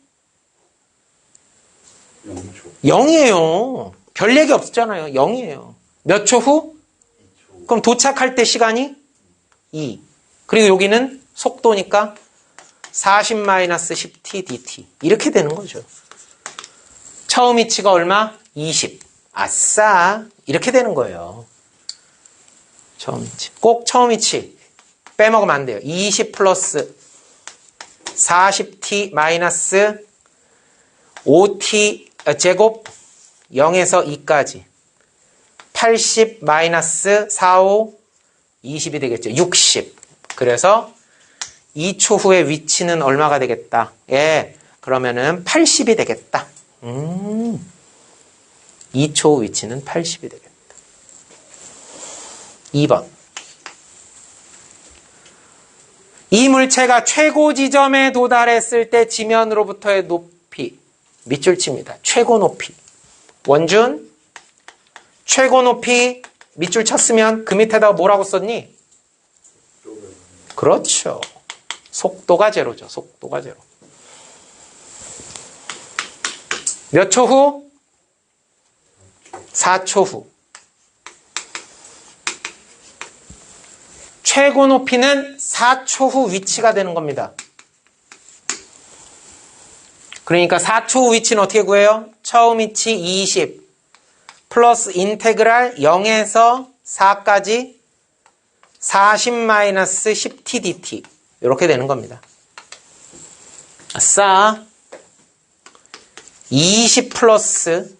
0초. 0이에요. 별 얘기 없었잖아요. 0이에요. 몇 초 후? 2초. 그럼 도착할 때 시간이 2. 그리고 여기는 속도니까 40-10t dt. 이렇게 되는 거죠. 처음 위치가 얼마? 20. 아싸. 이렇게 되는 거예요. 처음 위치. 꼭 처음 위치. 빼먹으면 안 돼요. 20 플러스 40t 마이너스 5t 제곱 0에서 2까지 80 마이너스 45 20이 되겠죠. 60. 그래서 2초 후의 위치는 얼마가 되겠다? 예, 그러면은 80이 되겠다. 2초 후 위치는 80이 되겠다. 2번. 이 물체가 최고 지점에 도달했을 때 지면으로부터의 높이, 밑줄 칩니다. 최고 높이. 원준, 최고 높이 밑줄 쳤으면 그 밑에다가 뭐라고 썼니? 그렇죠. 속도가 제로죠. 속도가 제로. 몇 초 후? 4초 후. 최고 높이는 4초 후 위치가 되는 겁니다. 그러니까 4초 후 위치는 어떻게 구해요? 처음 위치 20 플러스 인테그랄 0에서 4까지 40-10t dt. 이렇게 되는 겁니다. 아싸. 20 플러스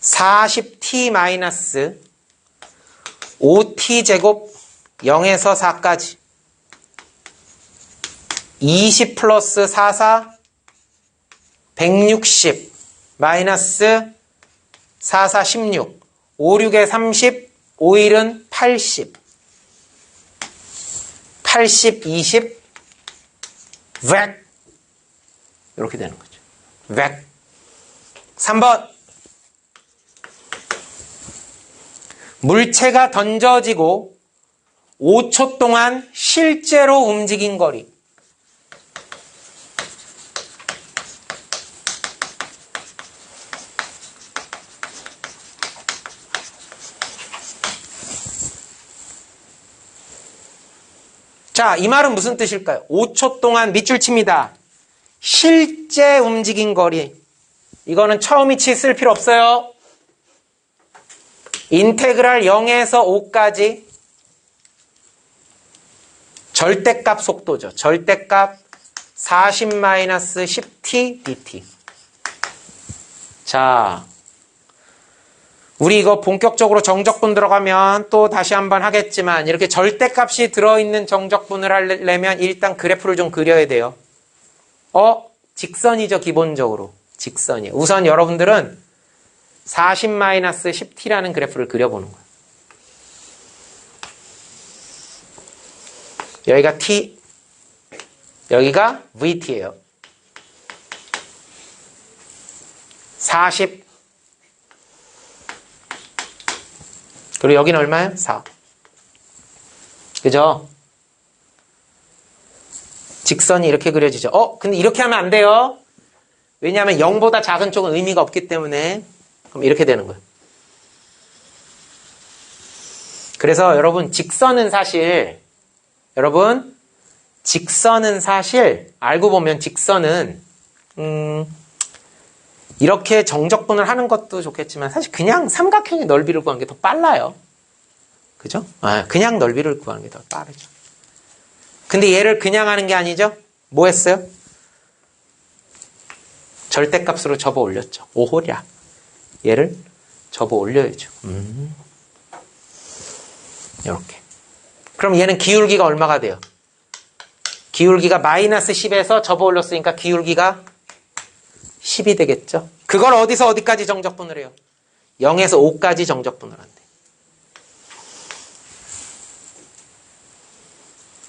40t 마이너스 5t 제곱 0에서 4까지 20 플러스 44 160 마이너스 44 16 56에 30 5일은 80 80 20 웩 이렇게 되는 거죠. 웩. 3번. 물체가 던져지고 5초 동안 실제로 움직인 거리. 자, 이 말은 무슨 뜻일까요? 5초 동안 밑줄 칩니다. 실제 움직인 거리. 이거는 처음 위치 쓸 필요 없어요. 인테그랄 0에서 5까지 절대값 속도죠. 절대값 40-10t dt. 자, 우리 이거 본격적으로 정적분 들어가면 또 다시 한번 하겠지만 이렇게 절대값이 들어있는 정적분을 하려면 일단 그래프를 좀 그려야 돼요. 직선이죠. 기본적으로 직선이에요. 우선 여러분들은 40-10t라는 그래프를 그려보는 거예요. 여기가 t, 여기가 vt예요. 40. 그리고 여기는 얼마예요? 4. 그죠? 직선이 이렇게 그려지죠. 근데 이렇게 하면 안 돼요. 왜냐하면 0보다 작은 쪽은 의미가 없기 때문에. 그럼 이렇게 되는 거예요. 그래서 여러분 직선은 사실 알고 보면 직선은 이렇게 정적분을 하는 것도 좋겠지만 사실 그냥 삼각형의 넓이를 구하는 게 더 빨라요. 그죠? 그냥 넓이를 구하는 게 더 빠르죠. 근데 얘를 그냥 하는 게 아니죠? 뭐 했어요? 절대값으로 접어 올렸죠. 오호랴. 얘를 접어 올려야죠. 이렇게. 그럼 얘는 기울기가 얼마가 돼요? 기울기가 -10에서 접어 올렸으니까 기울기가 10이 되겠죠? 그걸 어디서 어디까지 정적분을 해요? 0에서 5까지 정적분을 한대.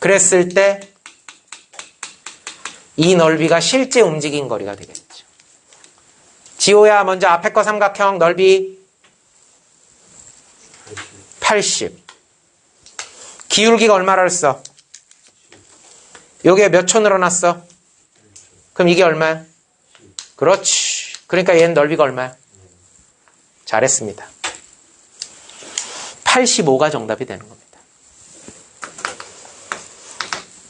그랬을 때 이 넓이가 실제 움직인 거리가 되겠죠. 지호야, 먼저 앞에 거 삼각형 넓이 80. 기울기가 얼마라 그랬어? 요게 몇 초 늘어났어? 그럼 이게 얼마야? 그렇지. 그러니까 얘는 넓이가 얼마야? 잘했습니다. 85가 정답이 되는 겁니다.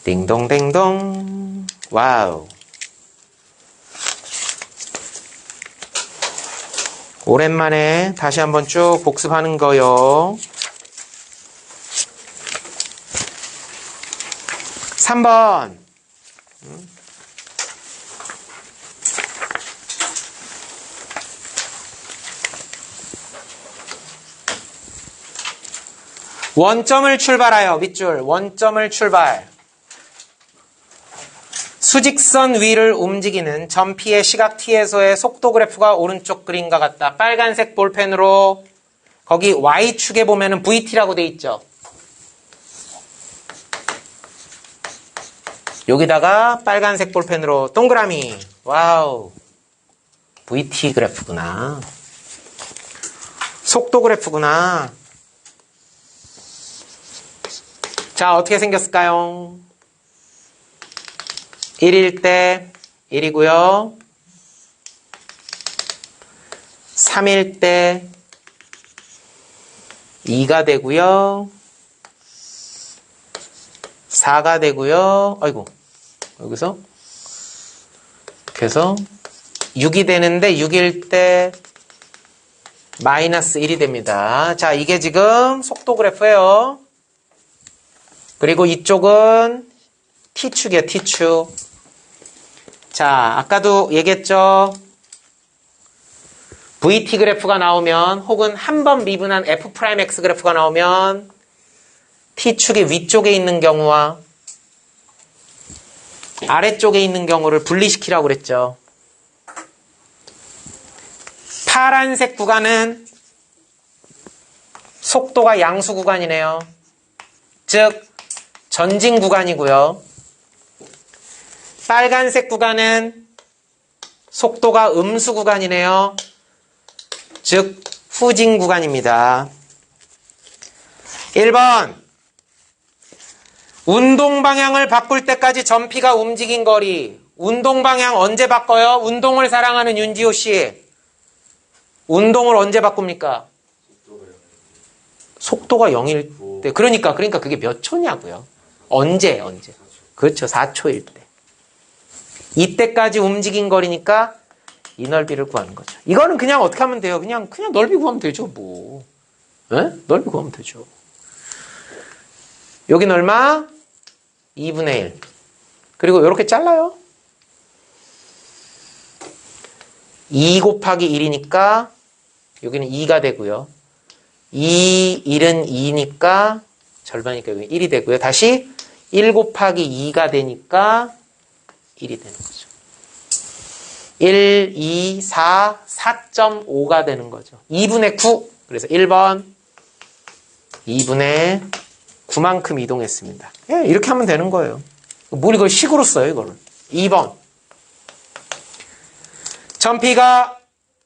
딩동댕동. 와우. 오랜만에 다시 한번 쭉 복습하는 거요. 3번. 원점을 출발하여, 밑줄, 원점을 출발. 수직선 위를 움직이는 점피의 시각 t에서의 속도 그래프가 오른쪽 그림과 같다. 빨간색 볼펜으로 거기 y축에 보면은 vt라고 돼 있죠. 여기다가 빨간색 볼펜으로 동그라미. 와우. vt 그래프구나. 속도 그래프구나. 자, 어떻게 생겼을까요? 1일 때 1이고요. 3일 때 2가 되고요. 4가 되고요. 아이고. 여기서 이렇게 해서 6이 되는데 6일 때 -1이 됩니다. 자, 이게 지금 속도 그래프예요. 그리고 이쪽은 T축이에요, T축. 자, 아까도 얘기했죠. VT 그래프가 나오면 혹은 한 번 미분한 F'X 그래프가 나오면 T축의 위쪽에 있는 경우와 아래쪽에 있는 경우를 분리시키라고 그랬죠. 파란색 구간은 속도가 양수 구간이네요. 즉 전진 구간이고요. 빨간색 구간은 속도가 음수 구간이네요. 즉 후진 구간입니다. 1번 운동 방향을 바꿀 때까지 점피가 움직인 거리. 운동 방향 언제 바꿔요? 운동을 사랑하는 윤지호 씨. 운동을 언제 바꿉니까? 속도가 0일 때. 그러니까 그게 몇 초냐고요. 언제. 그렇죠. 4초일 때. 이때까지 움직인 거리니까 이 넓이를 구하는 거죠. 이거는 그냥 어떻게 하면 돼요? 그냥 넓이 구하면 되죠, 뭐. 에? 넓이 구하면 되죠. 여긴 얼마? 2분의 1. 그리고 이렇게 잘라요. 2 곱하기 1이니까 여기는 2가 되고요. 1은 2니까 절반이니까 여기 1이 되고요. 다시 1 곱하기 2가 되니까 1이 되는 거죠. 1, 2, 4, 4.5가 되는 거죠. 2분의 9. 그래서 1번 2분의 9만큼 이동했습니다. 예, 이렇게 하면 되는 거예요. 뭘 이걸 식으로 써요, 이거를. 2번. 점피가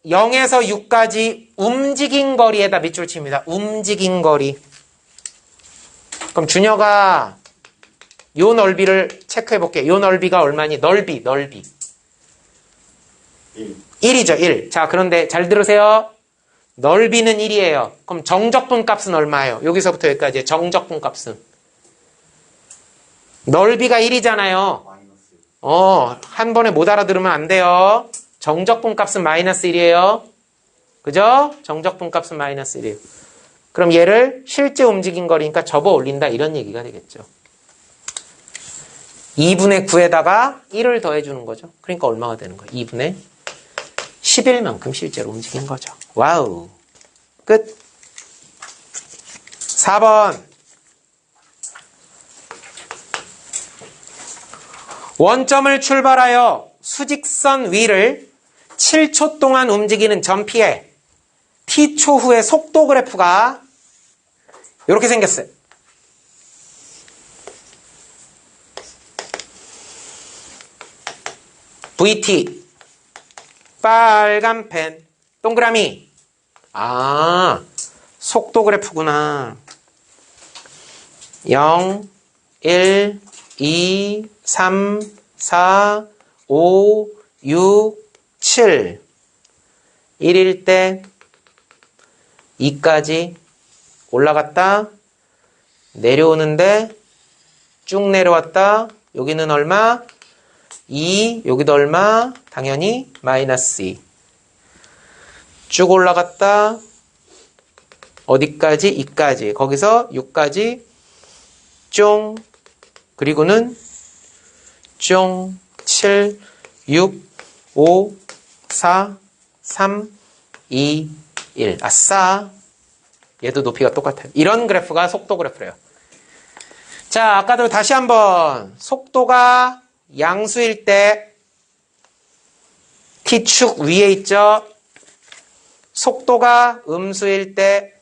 0에서 6까지 움직인 거리에다 밑줄 칩니다. 움직인 거리. 그럼 준혁아, 요 넓이를 체크해 볼게. 요 넓이가 얼마니? 넓이. 1이죠, 1. 자, 그런데 잘 들으세요. 넓이는 1이에요. 그럼 정적분 값은 얼마예요? 여기서부터 여기까지 정적분 값은. 넓이가 1이잖아요. 한 번에 못 알아들으면 안 돼요. 정적분 값은 마이너스 1이에요. 그죠? 정적분 값은 마이너스 1이에요. 그럼 얘를 실제 움직인 거리니까 접어 올린다 이런 얘기가 되겠죠. 2분의 9에다가 1을 더해주는 거죠. 그러니까 얼마가 되는 거예요? 2분의 11만큼 실제로 움직인 거죠. 와우. 끝. 4번. 원점을 출발하여 수직선 위를 7초 동안 움직이는 점피의 t초 후의 속도 그래프가 이렇게 생겼어요. VT 빨간 펜 동그라미. 아, 속도 그래프구나. 0, 1, 2, 3, 4, 5, 6, 7. 1일 때 2까지 올라갔다 내려오는데 쭉 내려왔다. 여기는 얼마? 2, 여기도 얼마? 당연히 마이너스 2. 쭉 올라갔다. 어디까지? 2까지. 거기서 6까지 쫑. 그리고는 쫑. 7, 6, 5, 4, 3, 2, 1. 아싸. 얘도 높이가 똑같아요. 이런 그래프가 속도 그래프래요. 자, 아까도 다시 한번 속도가 양수일 때 t축 위에 있죠. 속도가 음수일 때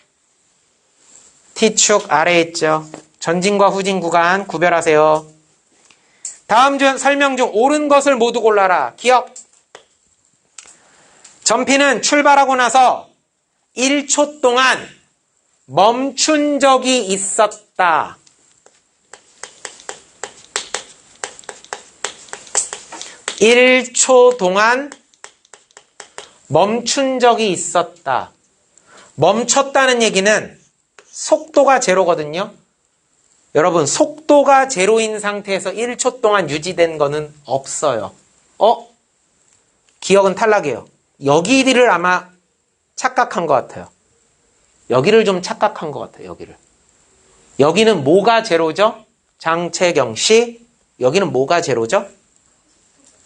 t축 아래에 있죠. 전진과 후진 구간 구별하세요. 다음 중 설명 중 옳은 것을 모두 골라라. 기억. 점피는 출발하고 나서 1초 동안 멈춘 적이 있었다. (1초) 동안 멈춘 적이 있었다. 멈췄다는 얘기는 속도가 제로거든요. 여러분, 속도가 제로인 상태에서 1초 동안 유지된 거는 없어요. 기억은 탈락이에요. 여기를 아마 착각한 것 같아요. 여기를 좀 착각한 것 같아요. 여기는 뭐가 제로죠? 장채경 씨, 여기는 뭐가 제로죠?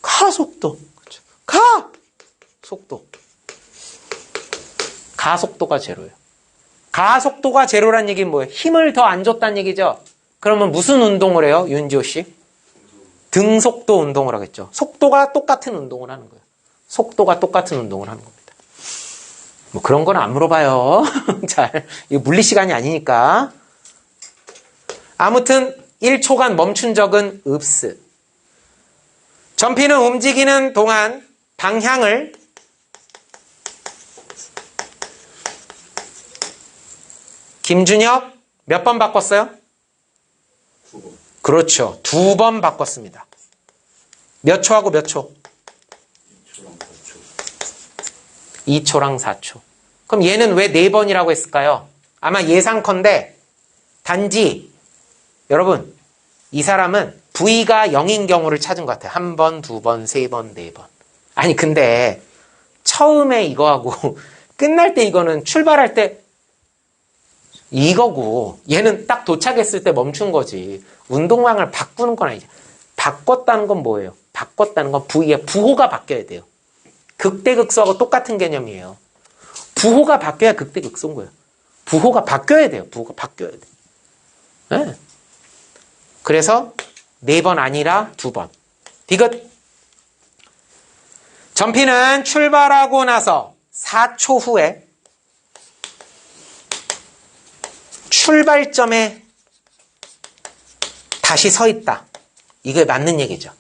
가속도. 그렇죠. 속도. 가속도가 제로예요. 가속도가 제로란 얘기는 뭐예요? 힘을 더 안 줬다는 얘기죠? 그러면 무슨 운동을 해요? 윤지호 씨? 등속도 운동을 하겠죠. 속도가 똑같은 운동을 하는 거예요. 속도가 똑같은 운동을 하는 겁니다. 뭐 그런 건 안 물어봐요. 이거 물리 시간이 아니니까. 아무튼 1초간 멈춘 적은 없어. 점피는 움직이는 동안 방향을 김준혁 몇 번 바꿨어요? 2번. 그렇죠. 2번 바꿨습니다. 몇 초하고 몇 초? 2초랑 4초. 2초랑 4초. 그럼 얘는 왜 4번이라고 했을까요? 아마 예상컨대 단지 여러분 이 사람은 V가 0인 경우를 찾은 것 같아요. 1번, 2번, 3번, 4번. 아니 근데 처음에 이거하고 끝날 때 이거는 출발할 때 이거고 얘는 딱 도착했을 때 멈춘 거지. 운동량을 바꾸는 건 아니죠. 바꿨다는 건 뭐예요? 바꿨다는 건 V의 부호가 바뀌어야 돼요. 극대극소하고 똑같은 개념이에요. 부호가 바뀌어야 극대극소인 거예요. 부호가 바뀌어야 돼요. 부호가 바뀌어야 돼요. 네. 그래서 4번 아니라 2번. 디귿. 전피는 출발하고 나서 4초 후에 출발점에 다시 서 있다. 이게 맞는 얘기죠.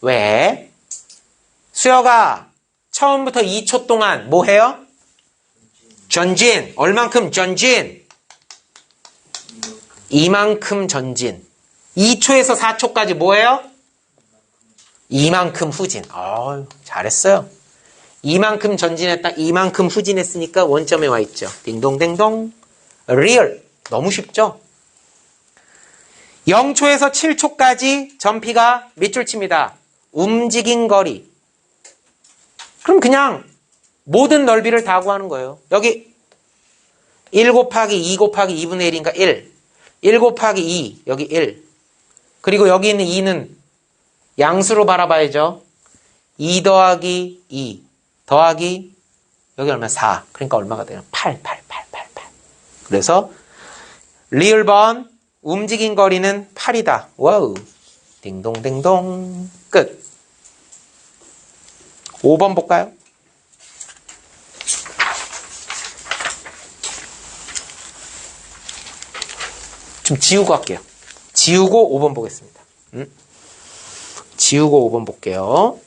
왜? 수혁아, 처음부터 2초 동안 뭐 해요? 전진. 얼만큼 전진? 이만큼 전진. 2초에서 4초까지 뭐 해요? 이만큼 후진. 잘했어요. 이만큼 전진했다. 이만큼 후진했으니까 원점에 와 있죠. 딩동댕동. 리얼. 너무 쉽죠? 0초에서 7초까지 전피가 밑줄 칩니다. 움직인 거리. 그럼 그냥 모든 넓이를 다 구하는 거예요. 여기 1 곱하기 2 곱하기 2분의 1인가 1. 1 곱하기 2, 여기 1. 그리고 여기 있는 2는 양수로 바라봐야죠. 2 더하기 2 더하기 여기 얼마? 4. 그러니까 얼마가 돼요? 8. 그래서 리을번 움직인 거리는 8이다. 와우. 딩동댕동. 끝. 5번 볼까요? 좀 지우고 할게요. 지우고 5번 보겠습니다. 지우고 5번 볼게요.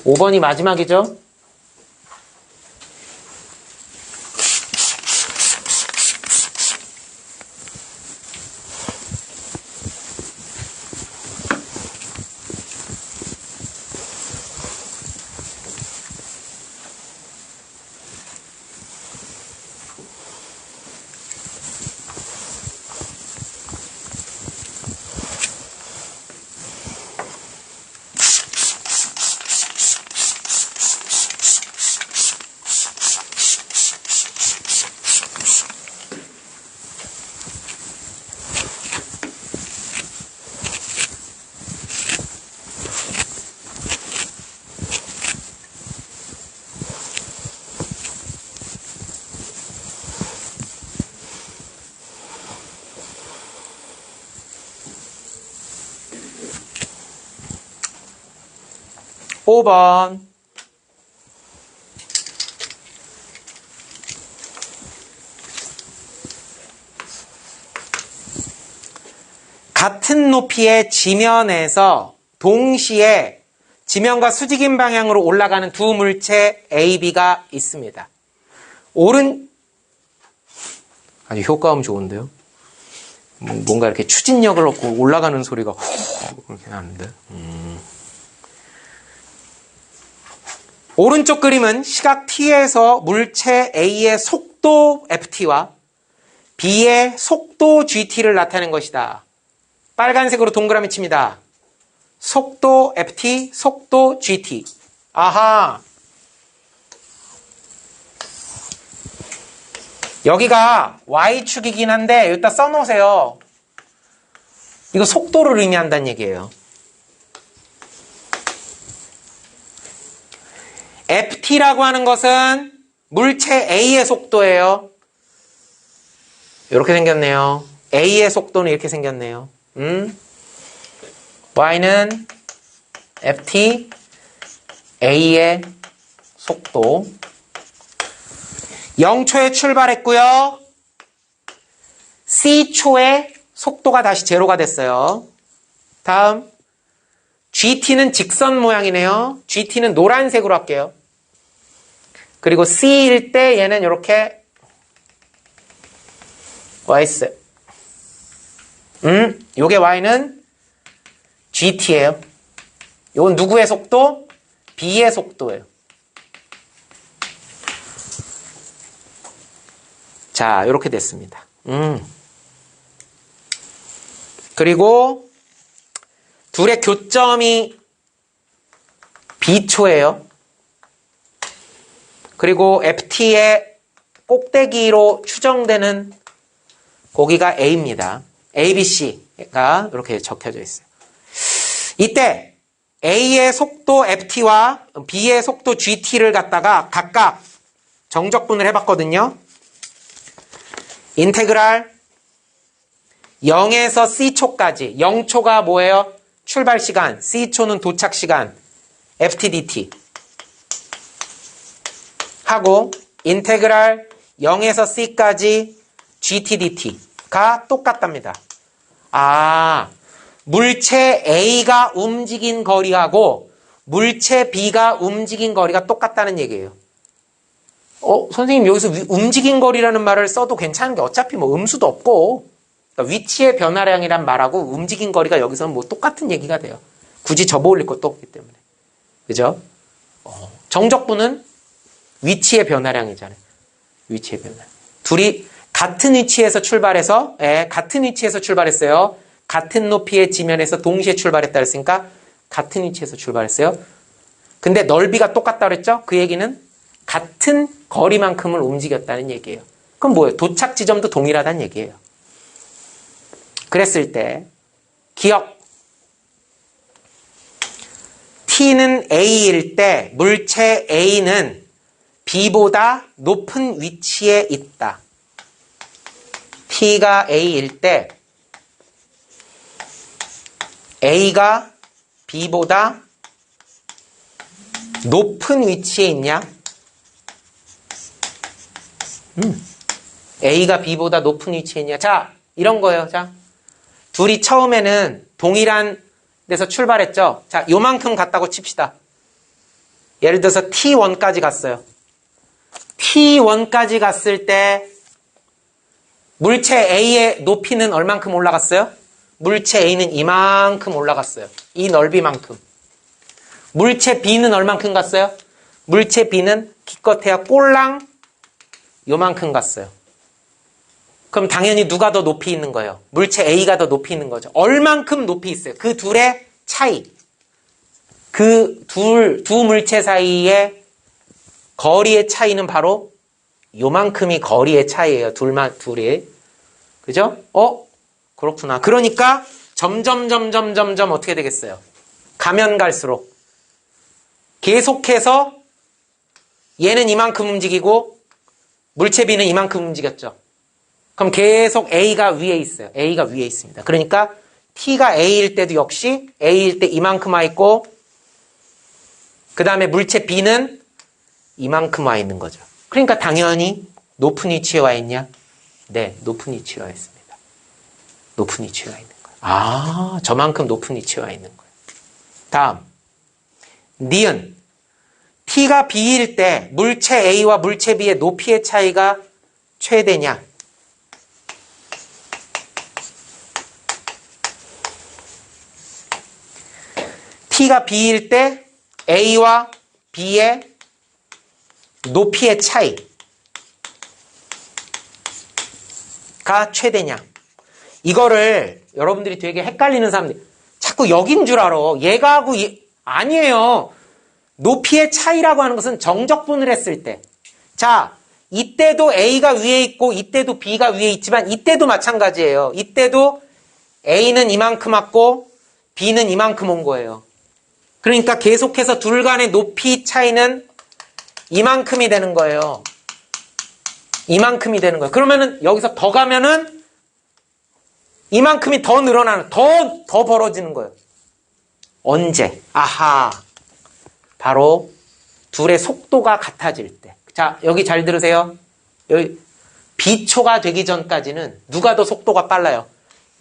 5번이 마지막이죠? 오 번 같은 높이의 지면에서 동시에 지면과 수직인 방향으로 올라가는 두 물체 A, B가 있습니다. 아주 효과음 좋은데요? 뭔가 이렇게 추진력을 얻고 올라가는 소리가 그렇게 나는데. 오른쪽 그림은 시각 T에서 물체 A의 속도 FT와 B의 속도 GT를 나타낸 것이다. 빨간색으로 동그라미 칩니다. 속도 FT, 속도 GT. 아하. 여기가 Y축이긴 한데 여기다 써놓으세요. 이거 속도를 의미한다는 얘기예요. FT라고 하는 것은 물체 A의 속도예요. 이렇게 생겼네요. A의 속도는 이렇게 생겼네요. Y는 FT, A의 속도. 0초에 출발했고요. C초에 속도가 다시 제로가 됐어요. 다음 GT는 직선 모양이네요. GT는 노란색으로 할게요. 그리고 C일 때 얘는 이렇게 와있어요. 요게 Y는 GT예요. 요건 누구의 속도? B의 속도예요. 자, 이렇게 됐습니다. 그리고 둘의 교점이 B초예요. 그리고 FT의 꼭대기로 추정되는 거기가 A입니다. ABC가 이렇게 적혀져 있어요. 이때 A의 속도 FT와 B의 속도 GT를 갖다가 각각 정적분을 해봤거든요. 인테그랄 0에서 C초까지 0초가 뭐예요? 출발 시간, C초는 도착 시간. ftdt 하고 인테그랄 0에서 c까지 gtdt가 똑같답니다. 아, 물체 A가 움직인 거리하고 물체 B가 움직인 거리가 똑같다는 얘기예요. 선생님 여기서 움직인 거리라는 말을 써도 괜찮은 게 어차피 뭐 음수도 없고 그러니까 위치의 변화량이란 말하고 움직인 거리가 여기서는 뭐 똑같은 얘기가 돼요. 굳이 접어올릴 것도 없기 때문에. 그죠? 정적분은 위치의 변화량이잖아요. 위치의 변화량. 둘이 같은 위치에서 출발해서 같은 위치에서 출발했어요. 같은 높이의 지면에서 동시에 출발했다 그랬으니까 같은 위치에서 출발했어요. 근데 넓이가 똑같다 그랬죠? 그 얘기는 같은 거리만큼을 움직였다는 얘기예요. 그럼 뭐예요? 도착 지점도 동일하다는 얘기예요. 그랬을 때 기억 T는 A일 때 물체 A는 B보다 높은 위치에 있다. T가 A일 때 A가 B보다 높은 위치에 있냐? A가 B보다 높은 위치에 있냐? 자, 이런 거예요. 자, 둘이 처음에는 동일한 데서 출발했죠. 자, 요만큼 갔다고 칩시다. 예를 들어서 T1까지 갔어요. T1까지 갔을 때 물체 A의 높이는 얼만큼 올라갔어요? 물체 A는 이만큼 올라갔어요. 이 넓이만큼. 물체 B는 얼만큼 갔어요? 물체 B는 기껏해야 꼴랑 요만큼 갔어요. 그럼 당연히 누가 더 높이 있는 거예요? 물체 A가 더 높이 있는 거죠. 얼만큼 높이 있어요? 그 둘의 차이. 그 두 물체 사이의 거리의 차이는 바로 요만큼이 거리의 차이예요. 둘이. 그죠? 그렇구나. 그러니까 점점 어떻게 되겠어요? 가면 갈수록 계속해서 얘는 이만큼 움직이고 물체 B는 이만큼 움직였죠. 그럼 계속 A가 위에 있어요. A가 위에 있습니다. 그러니까 T가 A일 때도 역시 A일 때 이만큼 와 있고 그 다음에 물체 B는 이만큼 와 있는 거죠. 그러니까 당연히 높은 위치에 와 있냐? 네, 높은 위치에 와 있습니다. 높은 위치에 와 있는 거예요. 아, 저만큼 높은 위치에 와 있는 거예요. 다음, 니은. T가 B일 때 물체 A와 물체 B의 높이의 차이가 최대냐? T가 B일 때 A와 B의 높이의 차이가 최대냐? 이거를 여러분들이 되게 헷갈리는 사람들 자꾸 여긴 줄 알아. 얘가 하고 아니에요. 높이의 차이라고 하는 것은 정적분을 했을 때. 자, 이때도 A가 위에 있고 이때도 B가 위에 있지만 이때도 마찬가지예요. 이때도 A는 이만큼 왔고 B는 이만큼 온 거예요. 그러니까 계속해서 둘 간의 높이 차이는 이만큼이 되는 거예요. 이만큼이 되는 거예요. 그러면은 여기서 더 가면은 이만큼이 더 늘어나는, 더 벌어지는 거예요. 언제? 아하. 바로 둘의 속도가 같아질 때. 자, 여기 잘 들으세요. 여기 B초가 되기 전까지는 누가 더 속도가 빨라요?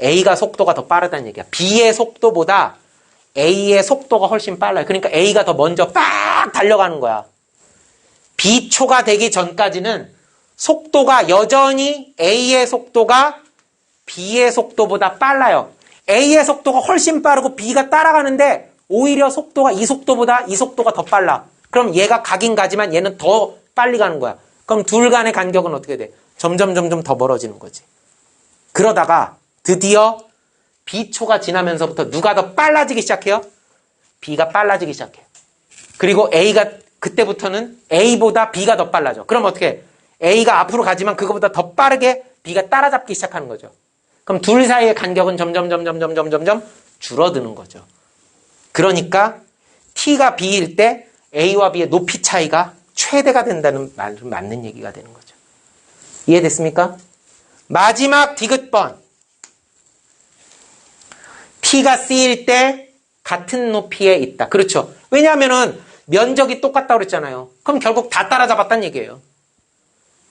A가 속도가 더 빠르다는 얘기야. B의 속도보다 A의 속도가 훨씬 빨라요. 그러니까 A가 더 먼저 빡 달려가는 거야. B초가 되기 전까지는 속도가 여전히 A의 속도가 B의 속도보다 빨라요. A의 속도가 훨씬 빠르고 B가 따라가는데 오히려 속도가 이 속도가 더 빨라. 그럼 얘가 가긴 가지만 얘는 더 빨리 가는 거야. 그럼 둘 간의 간격은 어떻게 돼? 점점 더 멀어지는 거지. 그러다가 드디어 B초가 지나면서부터 누가 더 빨라지기 시작해요? B가 빨라지기 시작해요. 그리고 A가 그때부터는 A보다 B가 더 빨라져. 그럼 어떻게 해? A가 앞으로 가지만 그거보다 더 빠르게 B가 따라잡기 시작하는 거죠. 그럼 둘 사이의 간격은 점점 줄어드는 거죠. 그러니까 T가 B일 때 A와 B의 높이 차이가 최대가 된다는 말로 맞는 얘기가 되는 거죠. 이해됐습니까? 마지막 디귿번. T가 C일 때 같은 높이에 있다. 그렇죠. 왜냐하면은 면적이 똑같다고 그랬잖아요. 그럼 결국 다 따라잡았다는 얘기예요.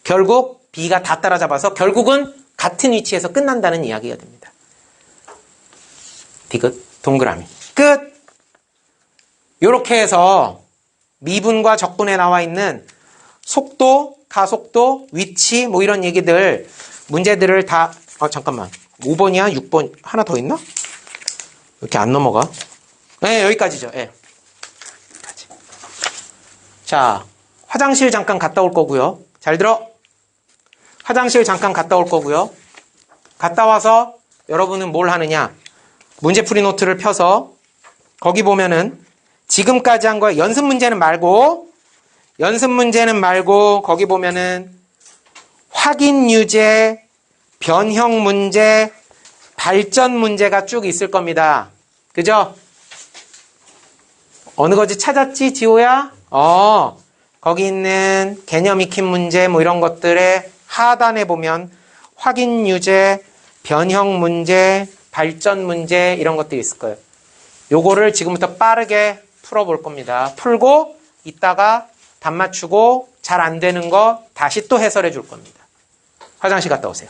결국 B가 다 따라잡아서 결국은 같은 위치에서 끝난다는 이야기가 됩니다. 디귿 동그라미 끝. 이렇게 해서 미분과 적분에 나와 있는 속도, 가속도, 위치 뭐 이런 얘기들 문제들을 다 잠깐만 5번이야? 6번 하나 더 있나? 이렇게 안 넘어가? 네, 여기까지죠. 네. 자, 화장실 잠깐 갔다 올 거고요. 잘 들어. 화장실 잠깐 갔다 올 거고요. 갔다 와서 여러분은 뭘 하느냐? 문제풀이 노트를 펴서 거기 보면은 지금까지 한 거 연습 문제는 말고 거기 보면은 확인 유제, 변형 문제, 발전 문제가 쭉 있을 겁니다. 그죠? 어느 거지 찾았지, 지호야? 거기 있는 개념 익힘 문제 뭐 이런 것들의 하단에 보면 확인 유제, 변형 문제, 발전 문제 이런 것들이 있을 거예요. 요거를 지금부터 빠르게 풀어볼 겁니다. 풀고 이따가 답 맞추고 잘 안 되는 거 다시 또 해설해 줄 겁니다. 화장실 갔다 오세요.